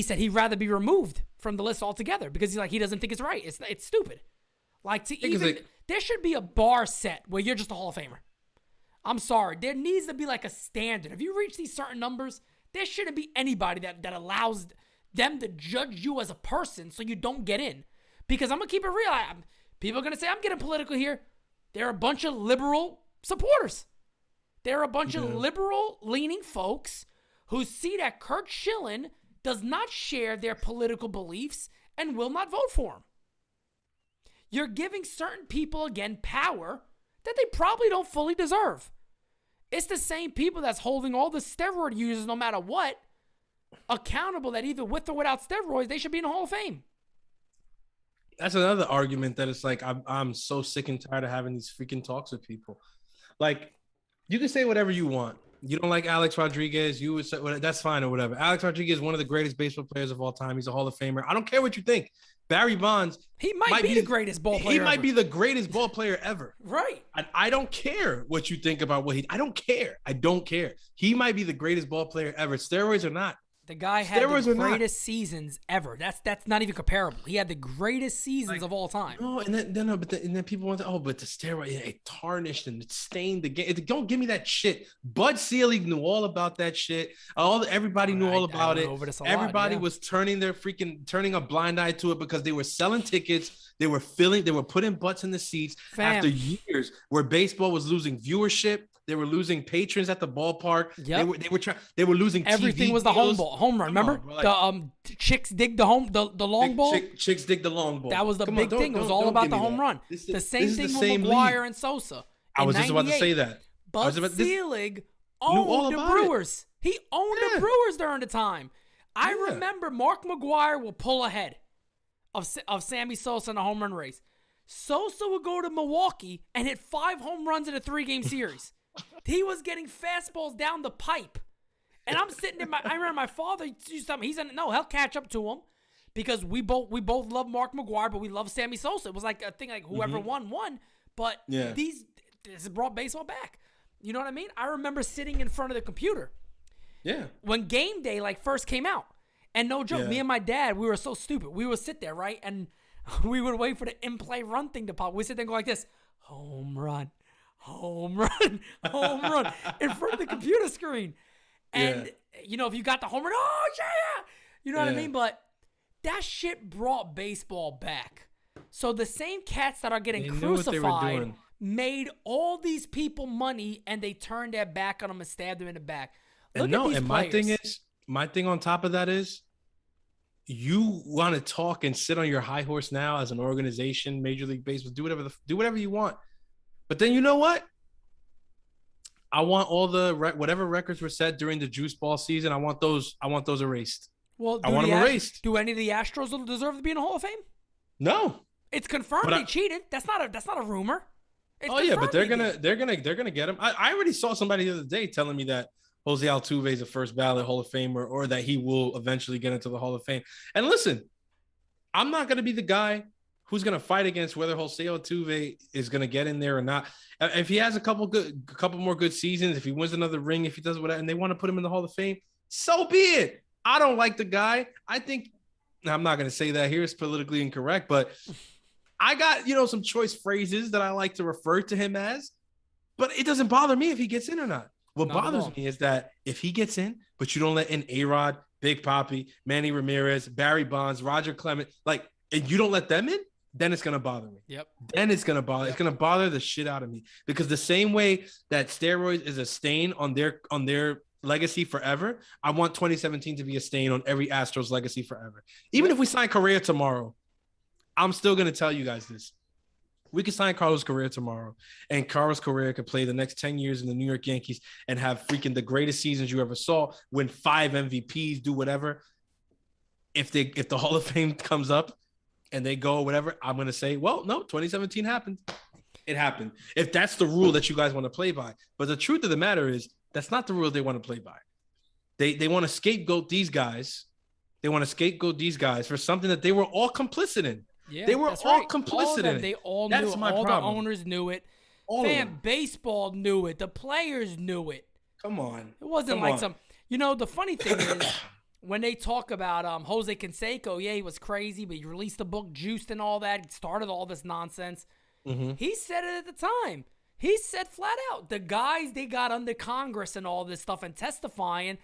said he'd rather be removed from the list altogether because he doesn't think it's right. It's stupid. There should be a bar set where you're just a Hall of Famer. I'm sorry. There needs to be like a standard. If you reach these certain numbers, there shouldn't be anybody that allows them to judge you as a person so you don't get in. Because I'm going to keep it real. People are going to say, I'm getting political here. They're a bunch of liberal supporters. They're a bunch of liberal-leaning folks who see that Curt Schilling does not share their political beliefs and will not vote for him. You're giving certain people, again, power that they probably don't fully deserve. It's the same people that's holding all the steroid users, no matter what, accountable that either with or without steroids, they should be in the Hall of Fame. That's another argument that it's like, I'm so sick and tired of having these freaking talks with people. Like, you can say whatever you want. You don't like Alex Rodriguez, you would say, well, that's fine or whatever. Alex Rodriguez is one of the greatest baseball players of all time. He's a Hall of Famer. I don't care what you think. Barry Bonds. He might be the greatest ball player ever. Might be the greatest ball player ever. Right. I don't care what you think about I don't care. I don't care. He might be the greatest ball player ever. Steroids or not. The guy had Steroids the are not. greatest seasons ever. That's not even comparable. He had the greatest seasons of all time. No, and then people want to, but the steroid, it tarnished and it stained the game. Don't give me that shit. Bud Selig knew all about that shit. Everybody knew all about it. Everybody was turning a blind eye to it because they were selling tickets. They were putting butts in the seats after years where baseball was losing viewership. They were losing patrons at the ballpark. Yep. They were losing everything. TV was the deals. home run. Remember the chicks dig the long ball. Chicks dig the long ball. That was the big thing. It was all about the home run. The same thing with McGuire and Sosa. I was just about to say that. Bud Selig owned the Brewers. He owned the Brewers during the time. I remember Mark McGuire will pull ahead of Sammy Sosa in a home run race. Sosa would go to Milwaukee and hit 5 home runs in a 3-game series. He was getting fastballs down the pipe. And I'm sitting there. I remember my father used to tell me, he'll catch up to him because we both love Mark McGuire, but we love Sammy Sosa. It was like a thing like whoever won. But this brought baseball back. You know what I mean? I remember sitting in front of the computer. Yeah. When Game Day first came out. And no joke, me and my dad, we were so stupid. We would sit there, right? And we would wait for the in-play run thing to pop. We'd sit there and go like this, home run. Home run, home run in front of the computer screen. And, if you got the home run, oh, yeah. You know what I mean? But that shit brought baseball back. So the same cats that are getting crucified made all these people money, and they turned their back on them and stabbed them in the back. Look at these players. My thing on top of that is, you want to talk and sit on your high horse now as an organization, Major League Baseball, do whatever you want. But then you know what? I want all the whatever records were set during the juice ball season. I want those erased. Well, I want them erased. Do any of the Astros deserve to be in the Hall of Fame? No. It's confirmed they cheated. That's not a rumor. But they're gonna get him. I already saw somebody the other day telling me that Jose Altuve is a first ballot Hall of Famer, or that he will eventually get into the Hall of Fame. And listen, I'm not gonna be the guy who's going to fight against whether Jose Altuve is going to get in there or not. If he has a couple more good seasons, if he wins another ring, if he does whatever, and they want to put him in the Hall of Fame, so be it. I don't like the guy. I think I'm not going to say that here. It's politically incorrect, but I got, some choice phrases that I like to refer to him as, but it doesn't bother me if he gets in or not. What bothers me is that if he gets in, but you don't let in A-Rod, Big Papi, Manny Ramirez, Barry Bonds, Roger Clement, and you don't let them in, then it's going to bother me. Yep. Then it's going to bother. It's going to bother the shit out of me, because the same way that steroids is a stain on their legacy forever, I want 2017 to be a stain on every Astros legacy forever. Even if we sign Correa tomorrow, I'm still going to tell you guys this. We could sign Carlos Correa tomorrow, and Carlos Correa could play the next 10 years in the New York Yankees and have freaking the greatest seasons you ever saw, win 5 MVPs, do whatever. If the Hall of Fame comes up and they go whatever, I'm going to say, well, no, 2017 happened. It happened. If that's the rule that you guys want to play by. But the truth of the matter is, that's not the rule they want to play by. They want to scapegoat these guys. They want to scapegoat these guys for something that they were all complicit in. Yeah, they were all complicit in. They all knew it. All the owners knew it. Baseball knew it. The players knew it. Come on. It wasn't like some. The funny thing is, when they talk about Jose Canseco, he was crazy, but he released the book Juiced and all that. He started all this nonsense. Mm-hmm. He said it at the time. He said flat out, the guys they got under Congress and all this stuff and testifying,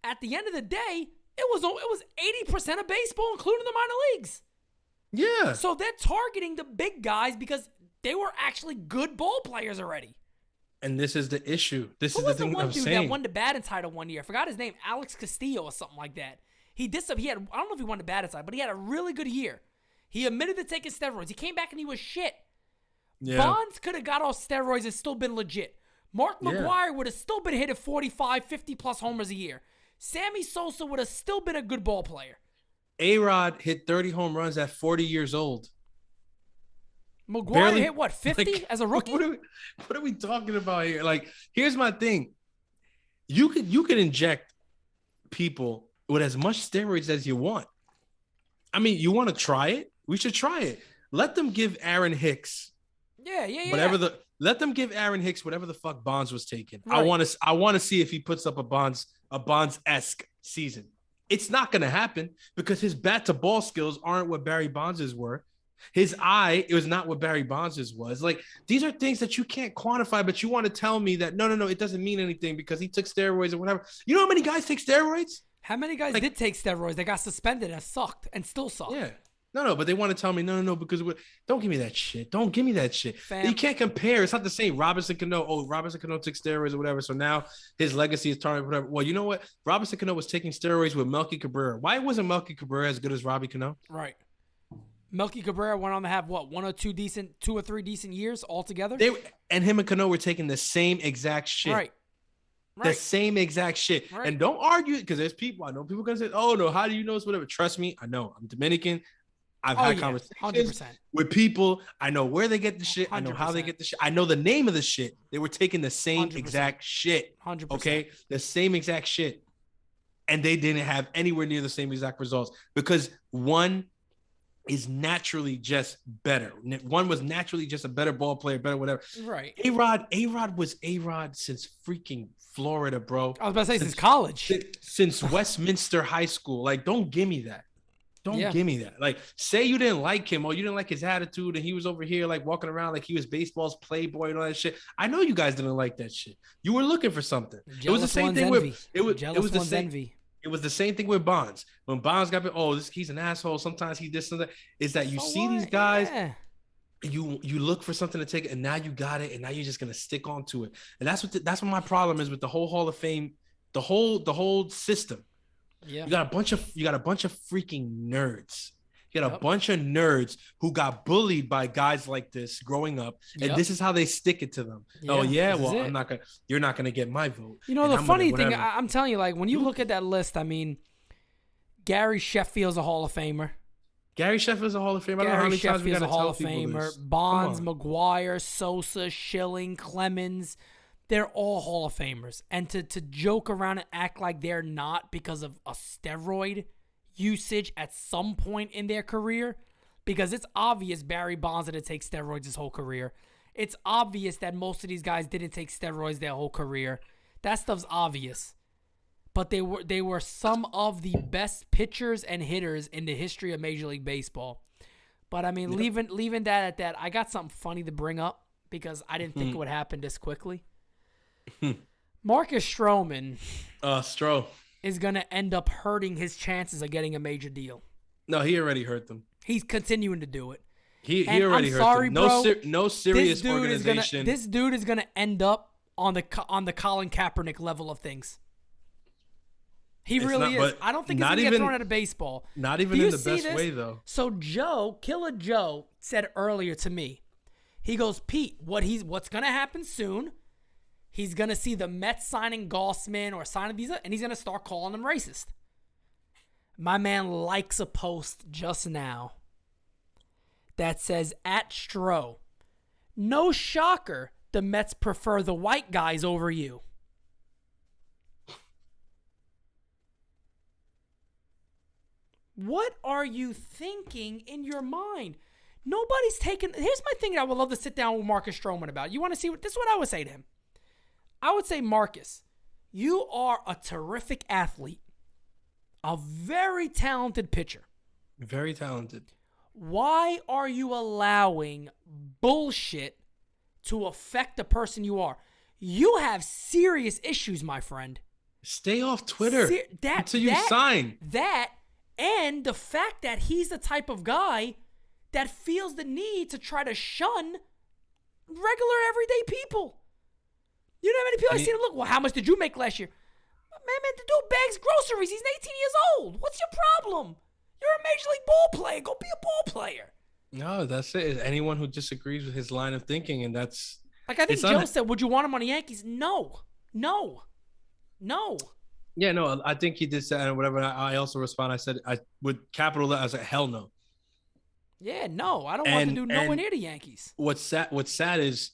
at the end of the day, it was 80% of baseball, including the minor leagues. Yeah. So they're targeting the big guys because they were actually good ball players already. And this is the issue. This Who is the thing I'm saying. Who was the one dude that won the batting title one year? I forgot his name. Alex Castillo or something like that. He had, I don't know if he won the batting title, but he had a really good year. He admitted to taking steroids. He came back and he was shit. Yeah. Bonds could have got off steroids and still been legit. Mark McGuire would have still been hitting 45, 50-plus homers a year. Sammy Sosa would have still been a good ball player. A-Rod hit 30 home runs at 40 years old. McGuire hit, 50 as a rookie? What are we talking about here? Here's my thing. You could inject people with as much steroids as you want. I mean, you want to try it? We should try it. Let them give Aaron Hicks. Let them give Aaron Hicks whatever the fuck Bonds was taking. Right. I want to see if he puts up a Bonds-esque season. It's not going to happen because his bat to ball skills aren't what Barry Bonds's were. His eye, it was not what Barry Bonds's was. Like, these are things that you can't quantify, but you want to tell me that, no, it doesn't mean anything because he took steroids or whatever. You know how many guys take steroids? How many guys did take steroids? They got suspended and sucked and still suck. Yeah. No, but they want to tell me, no, because don't give me that shit. Don't give me that shit. Fam. You can't compare. It's not the same. Robinson Cano, Robinson Cano took steroids or whatever, so now his legacy is tarnished, whatever. Well, you know what? Robinson Cano was taking steroids with Melky Cabrera. Why wasn't Melky Cabrera as good as Robbie Cano? Right. Melky Cabrera went on to have, what, two or three decent years altogether? And him and Cano were taking the same exact shit. Right. The same exact shit. Right. And don't argue because there's people, I know people going to say, oh, no, how do you know it's whatever? Trust me, I know. I'm Dominican. I've had conversations 100%. with people. I know where they get the shit. 100%. I know how they get the shit. I know the name of the shit. They were taking the same 100%. exact shit. 100%. Okay? The same exact shit. And they didn't have anywhere near the same exact results because one is naturally just better. One was naturally just a better ball player, better whatever. Right. A-Rod was A-Rod since freaking Florida, bro. I was about to say since college. Since Westminster High School. Like, don't give me that. Don't give me that. Like, say you didn't like him or you didn't like his attitude and he was over here like walking around like he was baseball's playboy and all that shit. I know you guys didn't like that shit. You were looking for something. It was the same thing with it was the same envy. It was the same thing with Bonds. When Bonds got he's an asshole. Sometimes he this and that. Is that you see these guys, you look for something to take, and now you got it, and now you're just gonna stick onto it. And that's what my problem is with the whole Hall of Fame, the whole system. Yeah. You got a bunch of freaking nerds. You got a bunch of nerds who got bullied by guys like this growing up, and this is how they stick it to them. Oh yeah, well you're not gonna get my vote. You know, the funny thing, I'm telling you, like when you look at that list, I mean, Gary Sheffield's a Hall of Famer. Gary Sheffield's a Hall of Famer. I don't know how many times we gotta tell people this. Bonds, McGuire, Sosa, Schilling, Clemens. They're all Hall of Famers. And to joke around and act like they're not because of a steroid usage at some point in their career, because it's obvious Barry Bonds didn't take steroids his whole career. It's obvious that most of these guys didn't take steroids their whole career. That stuff's obvious. But they were some of the best pitchers and hitters in the history of Major League Baseball. But I mean, leaving that at that, I got something funny to bring up because I didn't think it would happen this quickly. Marcus Stroman is going to end up hurting his chances of getting a major deal. No, he already hurt them. He's continuing to do it. He already hurt them. No serious organization. This dude is going to end up on the Colin Kaepernick level of things. He really is. I don't think he's going to get thrown out of baseball. Not even in the best way, though. So Killer Joe said earlier to me, he goes, Pete, what's going to happen soon, he's going to see the Mets signing Gossman or signing these, and he's going to start calling them racist. My man likes a post just now that says, at Stro, no shocker the Mets prefer the white guys over you. What are you thinking in your mind? Nobody's taking... Here's my thing that I would love to sit down with Marcus Stroman about. You want to see this is what I would say to him. I would say, Marcus, you are a terrific athlete, a very talented pitcher. Very talented. Why are you allowing bullshit to affect the person you are? You have serious issues, my friend. Stay off Twitter until you sign. And the fact that he's the type of guy that feels the need to try to shun regular everyday people. You know how many people I've seen him look, well, how much did you make last year? Man, the dude bags groceries. He's 18 years old. What's your problem? You're a Major League ball player. Go be a ball player. No, that's it. Anyone who disagrees with his line of thinking, and that's... Like I think Joe said, would you want him on the Yankees? No. Yeah, no, I think he did say and whatever. I also respond. I said I would capital. I said hell no. Yeah, no, I don't want to do nowhere near the Yankees. What's sad is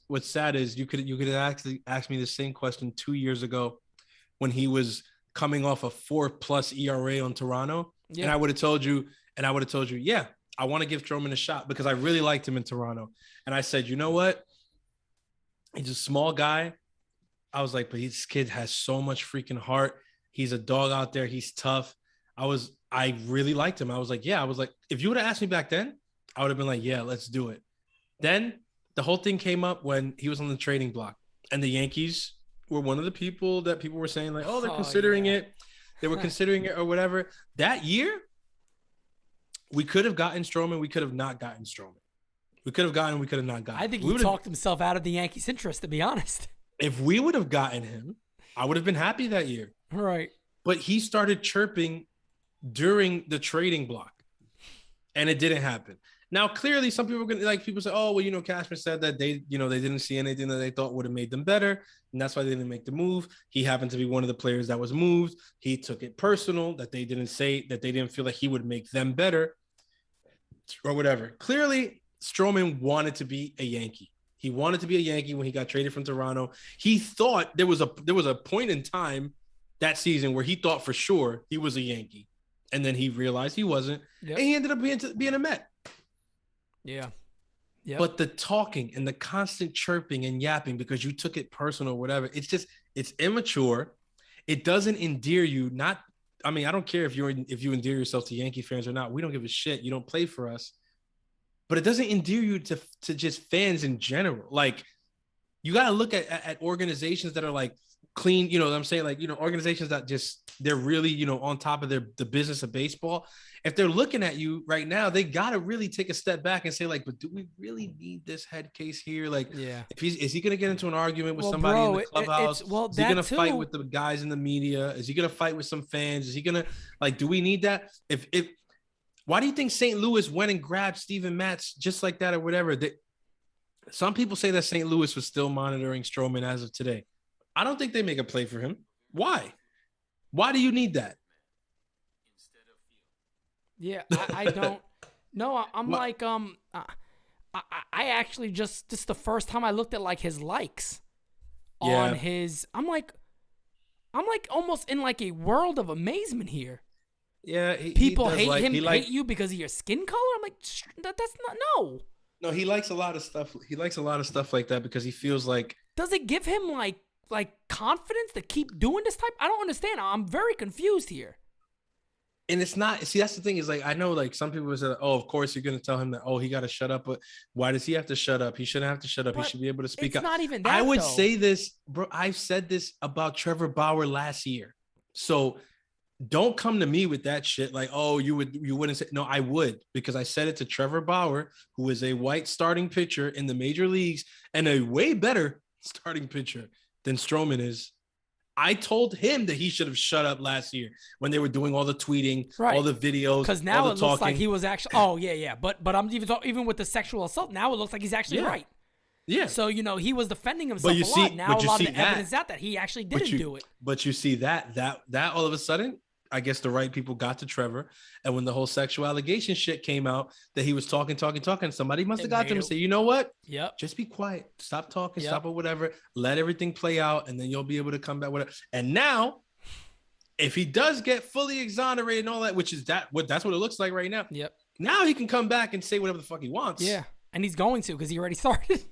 you could actually ask me the same question 2 years ago when he was coming off a 4+ ERA on Toronto, and I would have told you, yeah, I want to give Stroman a shot because I really liked him in Toronto, and I said, you know what, he's a small guy. I was like, but this kid has so much freaking heart. He's a dog out there. He's tough. I really liked him. I was like, if you would have asked me back then, I would have been like, yeah, let's do it. Then the whole thing came up when he was on the trading block, and the Yankees were one of the people that people were saying like, oh, they're considering it. They were considering it or whatever. That year, we could have gotten Stroman. We could have not gotten Stroman. We could have gotten. We could have not gotten. I think he talked himself out of the Yankees' interest, to be honest. If we would have gotten him, I would have been happy that year. Right. But he started chirping during the trading block, and it didn't happen. Now, clearly, some people are gonna people say, "Oh, well, Cashman said that they didn't see anything that they thought would have made them better, and that's why they didn't make the move." He happened to be one of the players that was moved. He took it personal that they didn't feel like he would make them better, or whatever. Clearly, Stroman wanted to be a Yankee. He wanted to be a Yankee when he got traded from Toronto. He thought there was a point in time that season where he thought for sure he was a Yankee, and then he realized he wasn't, and he ended up being a Met. Yeah. Yep. But the talking and the constant chirping and yapping because you took it personal or whatever, it's immature. It doesn't endear you. I don't care if you endear yourself to Yankee fans or not. We don't give a shit. You don't play for us. But it doesn't endear you to just fans in general. Like, you got to look at organizations that are like clean, what I'm saying? Like, organizations that they're really, on top of the business of baseball. If they're looking at you right now, they got to really take a step back and say, like, but do we really need this head case here? Like, is he going to get into an argument with somebody in the clubhouse? Is he going to fight with the guys in the media? Is he going to fight with some fans? Is he going to, do we need that? Why do you think St. Louis went and grabbed Steven Matz just like that or whatever? Some people say that St. Louis was still monitoring Stroman as of today. I don't think they make a play for him. Why? Why do you need that? Yeah, I don't. No, I'm like, I actually this is the first time I looked at like his likes on his. I'm like almost in like a world of amazement here. Yeah, people hate you because of your skin color. I'm like, that's not no. No, he likes a lot of stuff. He likes a lot of stuff like that because he feels like. Does it give him like confidence to keep doing this type? I don't understand. I'm very confused here. And it's not, see, that's the thing is like, I know like some people say, oh, of course you're going to tell him that, oh, he got to shut up. But why does he have to shut up? He shouldn't have to shut up. He should be able to speak up. It's not even that, I would say this, bro. I've said this about Trevor Bauer last year. So don't come to me with that shit. Like, oh, you wouldn't say, no, I would, because I said it to Trevor Bauer, who is a white starting pitcher in the major leagues and a way better starting pitcher than Stroman is. I told him that he should have shut up last year when they were doing all the tweeting, all the videos, because now it looks like he was actually. Oh yeah. But I'm even with the sexual assault. Now it looks like he's actually right. Yeah. So he was defending himself a lot. Now a lot of the evidence out that he actually didn't do it. But you see that all of a sudden, I guess the right people got to Trevor, and when the whole sexual allegation shit came out, that he was talking, somebody must have got to him and say, you know what? Yep. Just be quiet. Stop talking. Stop or whatever. Let everything play out, and then you'll be able to come back with it. And now, if he does get fully exonerated and all that, which is that's what it looks like right now. Yep. Now he can come back and say whatever the fuck he wants. Yeah, and he's going to because he already started.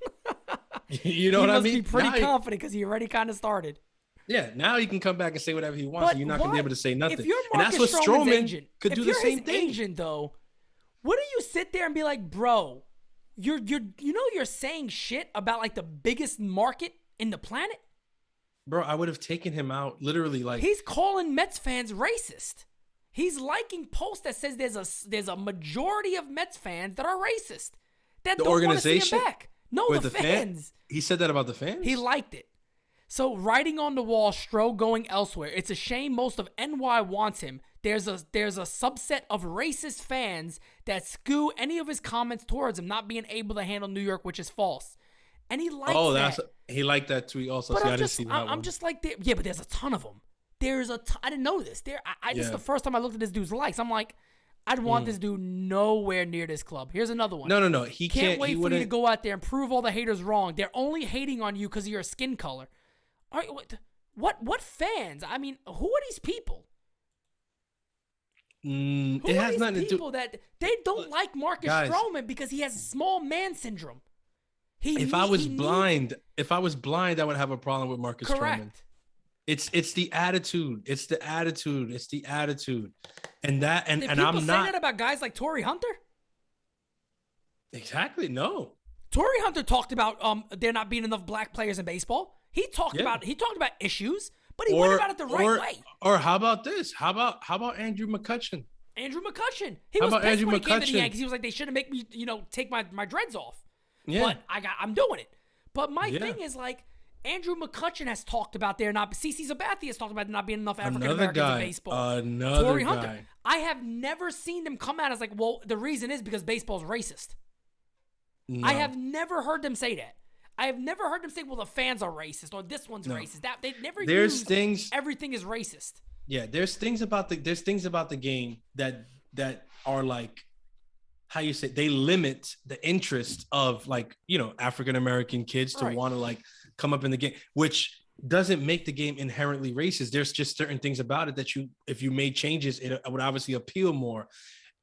You know what I mean? He must be pretty confident because he already kind of started. Yeah, now he can come back and say whatever he wants, and you're not going to be able to say nothing. If you're and that's what Stroman agent, could do the same thing. If you're his agent, though, wouldn't you sit there and be like, bro, you're saying shit about like the biggest market in the planet? Bro, I would have taken him out literally like. He's calling Mets fans racist. He's liking posts that says there's a majority of Mets fans that are racist. That don't want to see him back. No, the fans. He said that about the fans? He liked it. So, writing on the wall, Stro going elsewhere. It's a shame most of NY wants him. There's a subset of racist fans that skew any of his comments towards him not being able to handle New York, which is false. And he likes that. He liked that tweet also. But I didn't see that I'm just like, but there's a ton of them. I didn't know this. This is the first time I looked at this dude's likes. I'm like, I'd want this dude nowhere near this club. Here's another one. No. He can't wait for you to go out there and prove all the haters wrong. They're only hating on you because of your skin color. All right, what fans? I mean, who are these people? Who it are has these nothing to people that they don't like Marcus Stroman because he has small man syndrome. If I was blind, I would have a problem with Marcus Stroman. It's the attitude. It's the attitude. It's the attitude. And that and Did and people I'm say not that about guys like Torrey Hunter? exactly no. Torrey Hunter talked about there not being enough black players in baseball. He talked about issues, but he went about it the right way. Or how about this? How about Andrew McCutchen? Andrew McCutchen. He How was about pissed Andrew when he came to the McCutchen? Yankees. He was like, they shouldn't make me, take my dreads off. Yeah. But I'm doing it. But my thing is like, Andrew McCutchen has talked about there not. CC Sabathia has talked about there not being enough African Americans in baseball. Another Hunter. guy. I have never seen them come out as like, well, the reason is because baseball's racist. No. I have never heard them say that. I have never heard them say, well, the fans are racist or this one's racist. That they never use everything is racist. Yeah, there's things about the game that are like, how you say, they limit the interest of like, African American kids to want to like come up in the game, which doesn't make the game inherently racist. There's just certain things about it that if you made changes, it would obviously appeal more.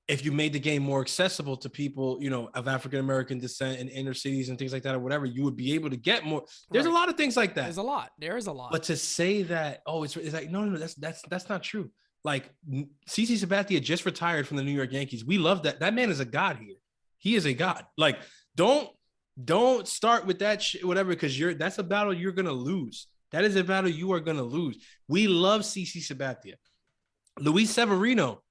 If you made the game more accessible to people, of African American descent in inner cities and things like that or whatever, you would be able to get more. There's a lot of things like that. There is a lot. But to say that, it's like, no, that's not true. Like CC Sabathia just retired from the New York Yankees. We love that. That man is a god here. He is a god. Like, don't start with that shit, whatever, because that's a battle you're gonna lose. That is a battle you are gonna lose. We love CC Sabathia. Luis Severino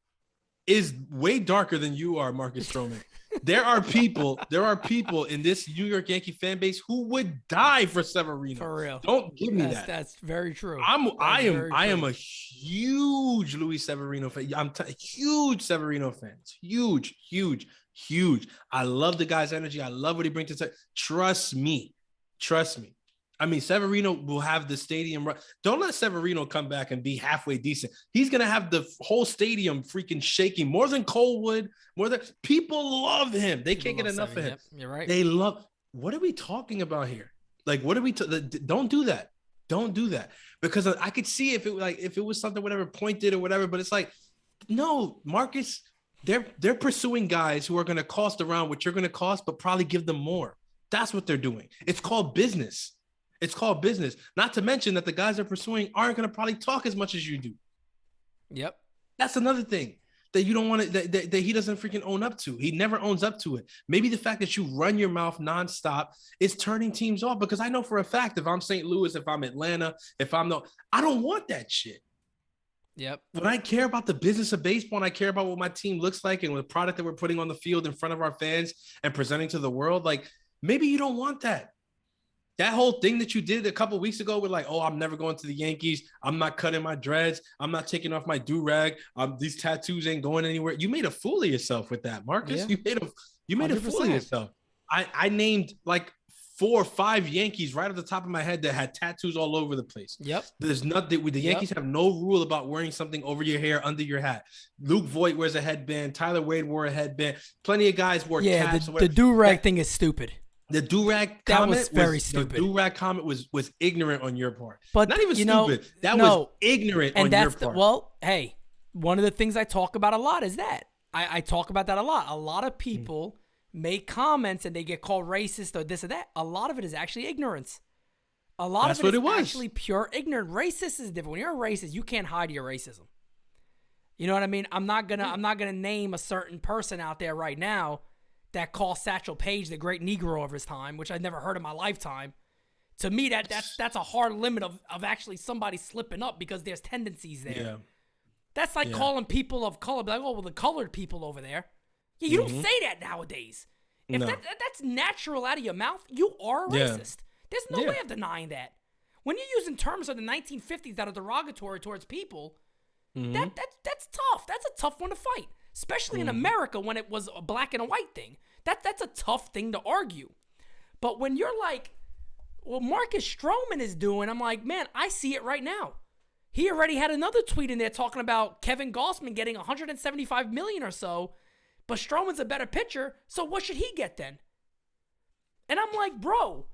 is way darker than you are, Marcus Stroman. There are people in this New York Yankee fan base who would die for Severino. For real. Don't give me that. That's very true. I am a huge Luis Severino fan. Huge Severino fans. Huge. I love the guy's energy. I love what he brings to. Trust me. I mean, Severino will have the stadium. Don't let Severino come back and be halfway decent. He's going to have the whole stadium freaking shaking more than Colewood, people love him. They can't get enough of him. Yep, you're right. They love, what are we talking about here? Like, what are we, don't do that. Don't do that. Because I could see if it was something, whatever, pointed or whatever, but it's like, no, Marcus, they're pursuing guys who are going to cost around what you're going to cost, but probably give them more. That's what they're doing. It's called business. Not to mention that the guys they're pursuing aren't going to probably talk as much as you do. Yep. That's another thing that you don't want to, that he doesn't freaking own up to. He never owns up to it. Maybe the fact that you run your mouth nonstop is turning teams off, because I know for a fact, if I'm St. Louis, if I'm Atlanta, I don't want that shit. Yep. When I care about the business of baseball and I care about what my team looks like and the product that we're putting on the field in front of our fans and presenting to the world, like, maybe you don't want that. That whole thing that you did a couple of weeks ago with like, I'm never going to the Yankees. I'm not cutting my dreads. I'm not taking off my do-rag. These tattoos ain't going anywhere. You made a fool of yourself with that, Marcus. Yeah. You made a fool of yourself. I named like 4 or 5 Yankees right off the top of my head that had tattoos all over the place. Yep. There's nothing. The Yankees have no rule about wearing something over your hair, under your hat. Luke Voigt wears a headband. Tyler Wade wore a headband. Plenty of guys wore caps. The do-rag thing is stupid. The do-rag comment was very stupid. The do-rag comment was ignorant on your part. But not even stupid. That was ignorant on your part. Hey, one of the things I talk about a lot is that. I talk about that a lot. A lot of people make comments and they get called racist or this or that. A lot of it is actually ignorance. A lot of it is actually pure ignorance. Racist is different. When you're a racist, you can't hide your racism. You know what I mean? I'm not gonna name a certain person out there right now that calls Satchel Paige the great Negro of his time, which I've never heard in my lifetime. To me, that's a hard limit of actually somebody slipping up because there's tendencies there. Yeah. That's like calling people of color, like, well, the colored people over there. Yeah, you don't say that nowadays. If that's natural out of your mouth, you are a racist. There's no way of denying that. When you're using terms of the 1950s that are derogatory towards people, that's tough. That's a tough one to fight. Especially in America when it was a black and a white thing. That's a tough thing to argue. But when you're like, well, Marcus Stroman is doing, I'm like, man, I see it right now. He already had another tweet in there talking about Kevin Gausman getting $175 million or so, but Stroman's a better pitcher, so what should he get then? And I'm like, bro,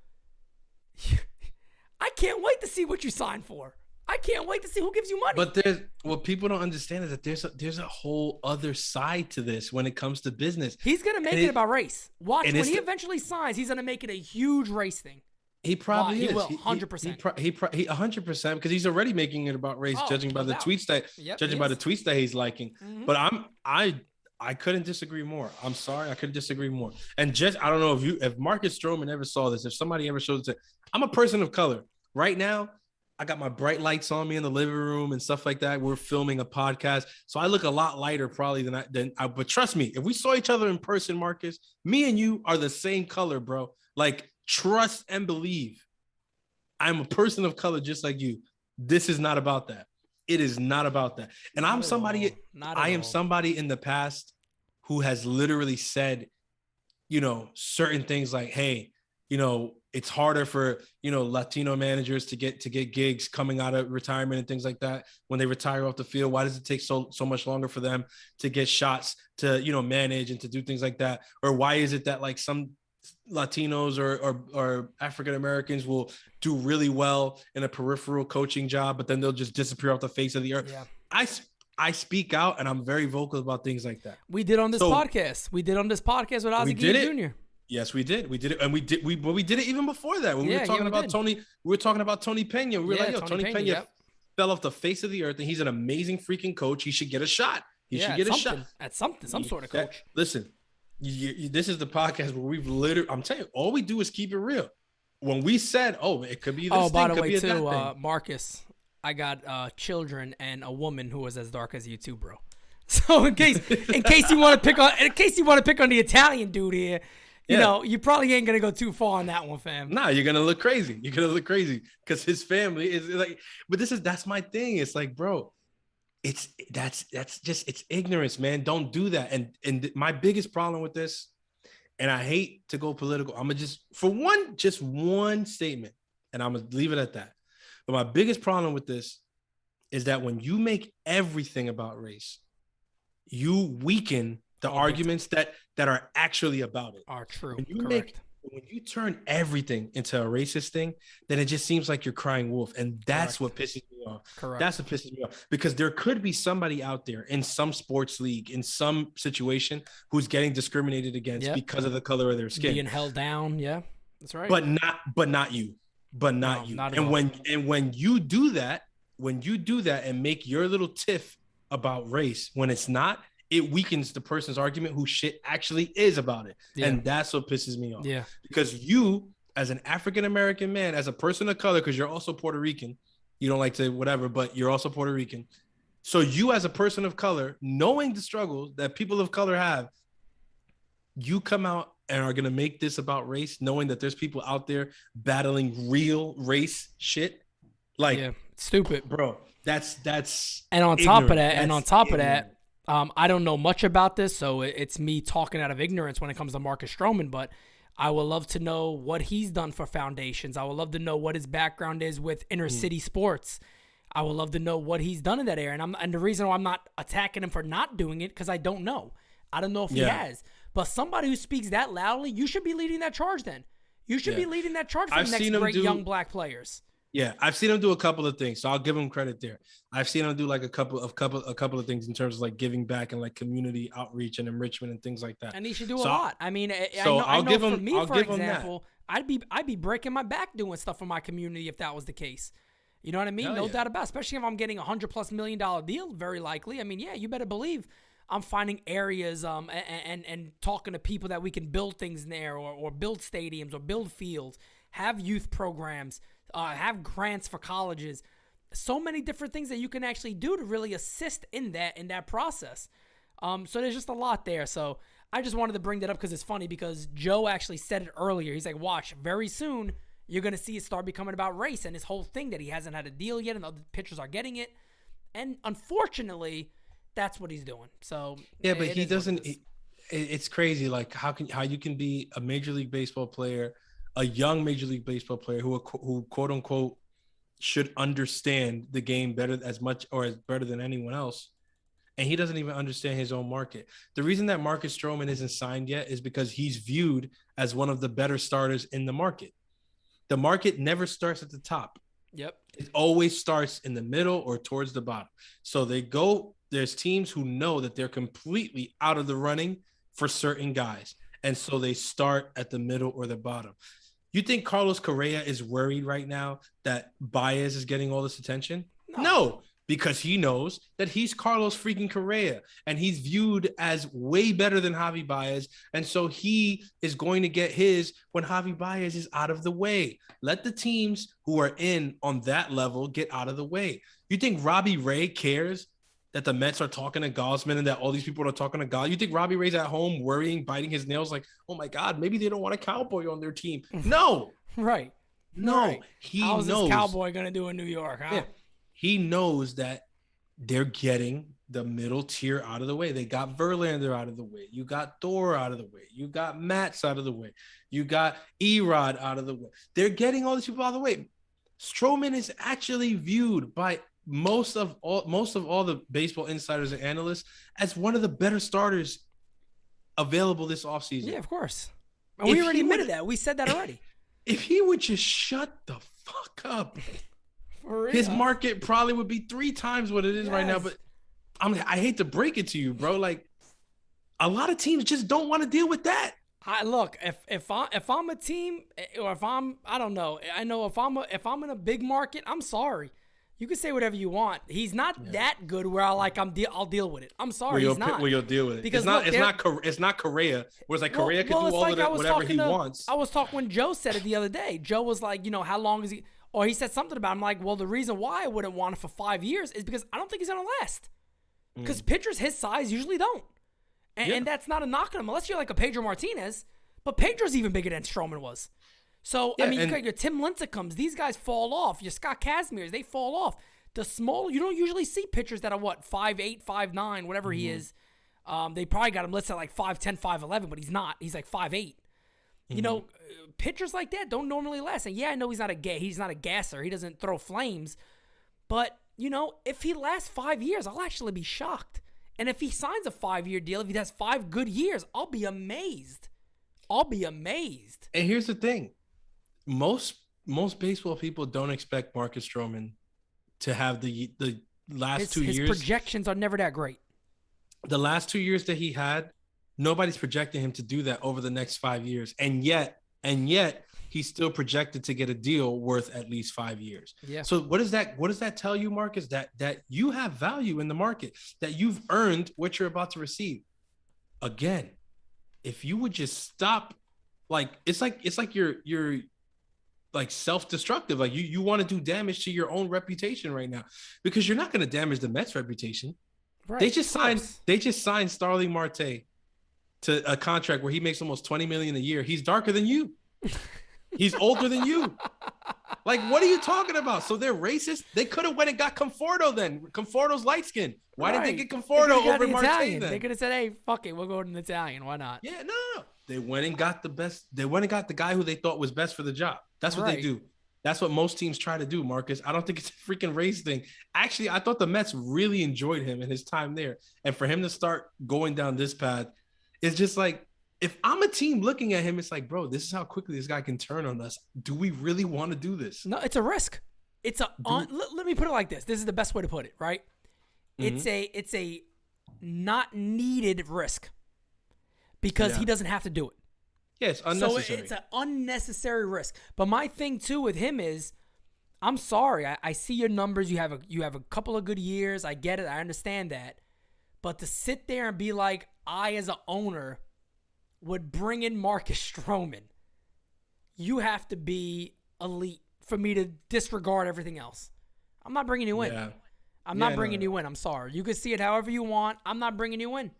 I can't wait to see what you sign for. I can't wait to see who gives you money. But what people don't understand is that there's a whole other side to this when it comes to business. He's going to make it about race. Watch, when he eventually signs, he's going to make it a huge race thing. He probably is. He will, 100%. He 100% because he's already making it about race, judging by the tweets that he's liking. Mm-hmm. But I couldn't disagree more. I'm sorry, I couldn't disagree more. And just I don't know if Marcus Stroman ever saw this, if somebody ever showed it to, I'm a person of color. Right now, I got my bright lights on me in the living room and stuff like that. We're filming a podcast, so I look a lot lighter probably than I. But trust me, if we saw each other in person, Marcus, me and you are the same color, bro. Like, trust and believe. I'm a person of color just like you. This is not about that. It is not about that. And I am somebody in the past who has literally said, certain things like, hey, it's harder for, Latino managers to get gigs coming out of retirement and things like that. When they retire off the field, why does it take so much longer for them to get shots to, manage and to do things like that? Or why is it that like some Latinos or African-Americans will do really well in a peripheral coaching job, but then they'll just disappear off the face of the earth? Yeah. I speak out and I'm very vocal about things like that. We did on this podcast. We did on this podcast with Ozzie Jr. Yes, we did. We did it. And we did it even before that. When we were talking about Tony, we were talking about Tony Pena. We were like, Tony Pena fell off the face of the earth and he's an amazing freaking coach. He should get a shot. He should get a shot. At something, some sort of coach. Listen, this is the podcast where we've literally, I'm telling you, all we do is keep it real. When we said, it could be this thing, by the way, too, Marcus, I got children and a woman who was as dark as you too, bro. So in case you want to pick on the Italian dude here, you probably ain't gonna go too far on that one, fam. Nah, you're gonna look crazy. You're gonna look crazy because his family is like. But that's my thing. It's like, bro, that's just it's ignorance, man. Don't do that. And my biggest problem with this, and I hate to go political. I'm gonna just one statement, and I'm gonna leave it at that. But my biggest problem with this is that when you make everything about race, you weaken the arguments that are actually about it. Are true. When you turn everything into a racist thing, then it just seems like you're crying wolf. And that's what pisses me off. Correct. That's what pisses me off. Because there could be somebody out there in some sports league, in some situation, who's getting discriminated against because of the color of their skin. Being held down. Yeah, that's right. But not you. When you do that and make your little tiff about race when it's not, it weakens the person's argument who shit actually is about it. Yeah. And that's what pisses me off. Yeah. Because you, as an African-American man, as a person of color, because you're also Puerto Rican, you don't like to whatever, but you're also Puerto Rican. So you as a person of color, knowing the struggles that people of color have, you come out and are going to make this about race, knowing that there's people out there battling real race shit. Like, stupid, bro. That's and on top of that, I don't know much about this, so it's me talking out of ignorance when it comes to Marcus Stroman, but I would love to know what he's done for foundations. I would love to know what his background is with inner city sports. I would love to know what he's done in that area. And the reason why I'm not attacking him for not doing it, because I don't know. I don't know if he has. But somebody who speaks that loudly, you should be leading that charge then. You should be leading that charge for the next great young black players. Yeah, I've seen him do a couple of things, so I'll give him credit there. I've seen him do like a couple of things in terms of like giving back and like community outreach and enrichment and things like that. And he should do a lot. I mean, I know for me, for example, I'd be breaking my back doing stuff for my community if that was the case. You know what I mean? No doubt about it. Especially if I'm getting $100+ million deal, very likely. I mean, yeah, you better believe I'm finding areas and talking to people that we can build things in there or build stadiums or build fields, have youth programs, have grants for colleges. So many different things that you can actually do to really assist in that process. So there's just a lot there. So I just wanted to bring that up because it's funny because Joe actually said it earlier. He's like, watch, very soon you're going to see it start becoming about race and this whole thing that he hasn't had a deal yet and other pitchers are getting it. And unfortunately, that's what he's doing. So yeah, but he doesn't. It's crazy. Like how you can be a Major League Baseball player, a young Major League Baseball player who quote unquote should understand the game better better than anyone else, and he doesn't even understand his own market. The reason that Marcus Stroman isn't signed yet is because he's viewed as one of the better starters in the market. The market never starts at the top. Yep. It always starts in the middle or towards the bottom. So there's teams who know that they're completely out of the running for certain guys. And so they start at the middle or the bottom. You think Carlos Correa is worried right now that Baez is getting all this attention? No, because he knows that he's Carlos freaking Correa and he's viewed as way better than Javi Baez. And so he is going to get his when Javi Baez is out of the way. Let the teams who are in on that level get out of the way. You think Robbie Ray cares that the Mets are talking to Gosman and that all these people are talking to God? You think Robbie Ray's at home worrying, biting his nails like, oh my God, maybe they don't want a Cowboy on their team? No. Right. No. Right. He How's knows. this Cowboy going to do in New York, huh? Yeah. He knows that they're getting the middle tier out of the way. They got Verlander out of the way. You got Thor out of the way. You got Matz out of the way. You got Erod out of the way. They're getting all these people out of the way. Stroman is actually viewed by most of all the baseball insiders and analysts as one of the better starters available this offseason. Yeah, of course. And we already admitted that. We said that already. If he would just shut the fuck up, his market probably would be 3 times what it is right now. But I hate to break it to you, bro. Like, a lot of teams just don't want to deal with that. Look, if I'm a team, or I don't know. I know if I'm in a big market, I'm sorry. You can say whatever you want. He's not that good where I'll deal with it. I'm sorry, he's not. Well, you'll deal with it. Because it's not Correa. Whereas like Correa can do whatever he wants. I was talking when Joe said it the other day. Joe was like, how long is he? Or he said something about it. I'm like, well, the reason why I wouldn't want it for 5 years is because I don't think he's gonna last. Because pitchers his size usually don't. And that's not a knock on him unless you're like a Pedro Martinez. But Pedro's even bigger than Stroman was. So, I mean, you got your Tim Lincecums. These guys fall off. Your Scott Kazmirs, they fall off. The small, you don't usually see pitchers that are, 5'8", 5'9", whatever he is. They probably got him listed at like 5'10", 5'11", but he's not. He's like 5'8". You know, pitchers like that don't normally last. And, yeah, I know he's not a gasser. He doesn't throw flames. But, if he lasts 5 years, I'll actually be shocked. And if he signs a 5-year deal, if he has 5 good years, I'll be amazed. And here's the thing. Most baseball people don't expect Marcus Stroman to have the last 2 years. His projections are never that great. The last 2 years that he had, nobody's projecting him to do that over the next 5 years. And yet he's still projected to get a deal worth at least 5 years. Yeah. So what does that tell you, Marcus? That you have value in the market, that you've earned what you're about to receive. Again, if you would just stop, like it's like you're like self-destructive. Like you want to do damage to your own reputation right now, because you're not going to damage the Mets' reputation. Right. They just signed Starling Marte to a contract where he makes almost $20 million a year. He's darker than you. He's older than you. Like, what are you talking about? So they're racist? They could have went and got Conforto then. Conforto's light skin. Why did they get Conforto over Marte then? They could have said, hey, fuck it, we'll go with an Italian. Why not? Yeah, no. They went and got the best. They went and got the guy who they thought was best for the job. That's what they do. That's what most teams try to do, Marcus. I don't think it's a freaking race thing. Actually, I thought the Mets really enjoyed him and his time there. And for him to start going down this path, it's just like, if I'm a team looking at him, it's like, bro, this is how quickly this guy can turn on us. Do we really want to do this? No, it's a risk. Let me put it like this. This is the best way to put it, right? Mm-hmm. It's a not needed risk because he doesn't have to do it. Yeah, it's unnecessary. So it's an unnecessary risk. But my thing too with him is, I'm sorry. I see your numbers. You have a couple of good years. I get it. I understand that. But to sit there and be like, I as an owner would bring in Marcus Stroman, you have to be elite for me to disregard everything else. I'm not bringing you in. Yeah. I'm not bringing you in. I'm sorry. You can see it however you want. I'm not bringing you in.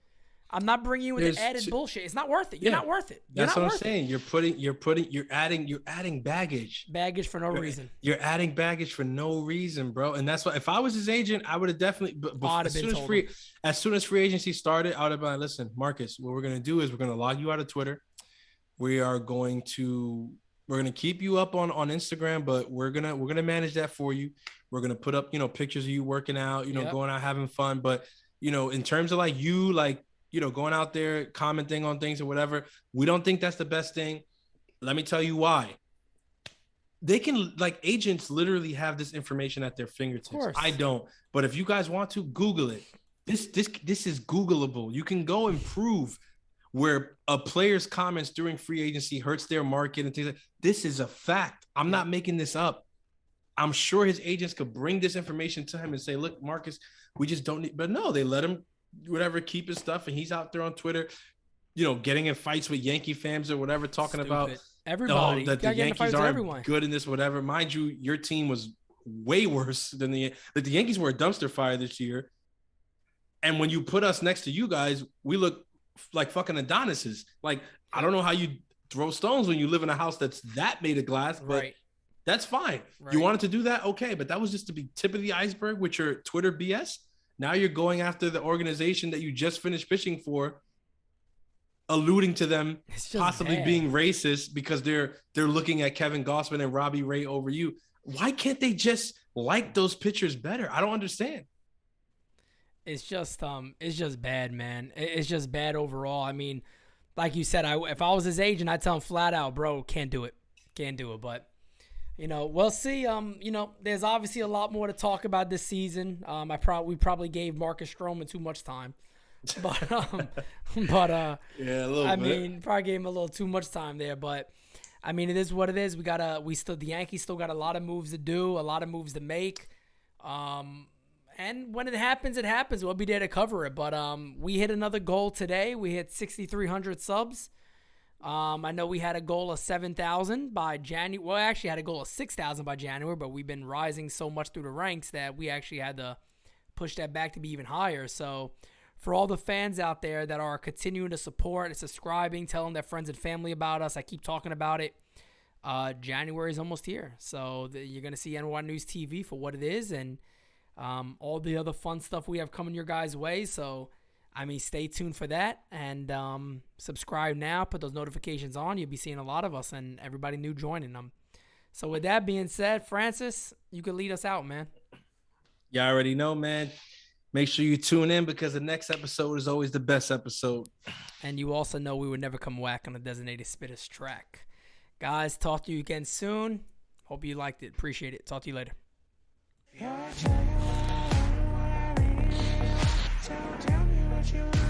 I'm not bringing you in the added bullshit. It's not worth it. You're not worth it. That's what I'm saying. You're adding baggage. Baggage for no reason. You're adding baggage for no reason, bro. And that's why, if I was his agent, I would have definitely, as soon as free agency started, I would have been like, listen, Marcus, what we're going to do is we're going to log you out of Twitter. We're going to keep you up on Instagram, but we're going to manage that for you. We're going to put up, pictures of you working out, going out, having fun. But, in terms of going out there, commenting on things or whatever, we don't think that's the best thing. Let me tell you why. They can, agents literally have this information at their fingertips. I don't. But if you guys want to, Google it. This is Googleable. You can go and prove where a player's comments during free agency hurts their market and things like this is a fact. I'm not making this up. I'm sure his agents could bring this information to him and say, look, Marcus, we just don't need, but no, they let him whatever, keep his stuff. And he's out there on Twitter, getting in fights with Yankee fans or whatever, talking about everybody that the Yankees aren't good in this, whatever. Mind you, your team was way worse than the Yankees were a dumpster fire this year. And when you put us next to you guys, we look like fucking Adonises. Like, I don't know how you throw stones when you live in a house that's that made of glass, but that's fine. Right. You wanted to do that? Okay. But that was just to be tip of the iceberg with your Twitter BS. Now you're going after the organization that you just finished pitching for, alluding to them possibly being racist because they're looking at Kevin Gausman and Robbie Ray over you. Why can't they just like those pitchers better? I don't understand. It's just bad, man. It's just bad overall. I mean, like you said, if I was his agent, I'd tell him flat out, bro, can't do it. But, we'll see. There's obviously a lot more to talk about this season. We probably gave Marcus Stroman too much time. But yeah, a little bit. Mean, probably gave him a little too much time there. But I mean, it is what it is. The Yankees still got a lot of moves to do, a lot of moves to make. And when it happens, it happens. We'll be there to cover it. But we hit another goal today. We hit 6,300 subs. I know we had a goal of 7,000 by January. Well, I actually had a goal of 6,000 by January, but we've been rising so much through the ranks that we actually had to push that back to be even higher. So for all the fans out there that are continuing to support and subscribing, telling their friends and family about us, I keep talking about it. January is almost here. So you're going to see NY News TV for what it is and all the other fun stuff we have coming your guys' way. So, stay tuned for that and subscribe now. Put those notifications on. You'll be seeing a lot of us and everybody new joining them. So with that being said, Francis, you can lead us out, man. You already know, man. Make sure you tune in because the next episode is always the best episode. And you also know we would never come whack on a designated Spittaz track. Guys, talk to you again soon. Hope you liked it. Appreciate it. Talk to you later. Tell me what you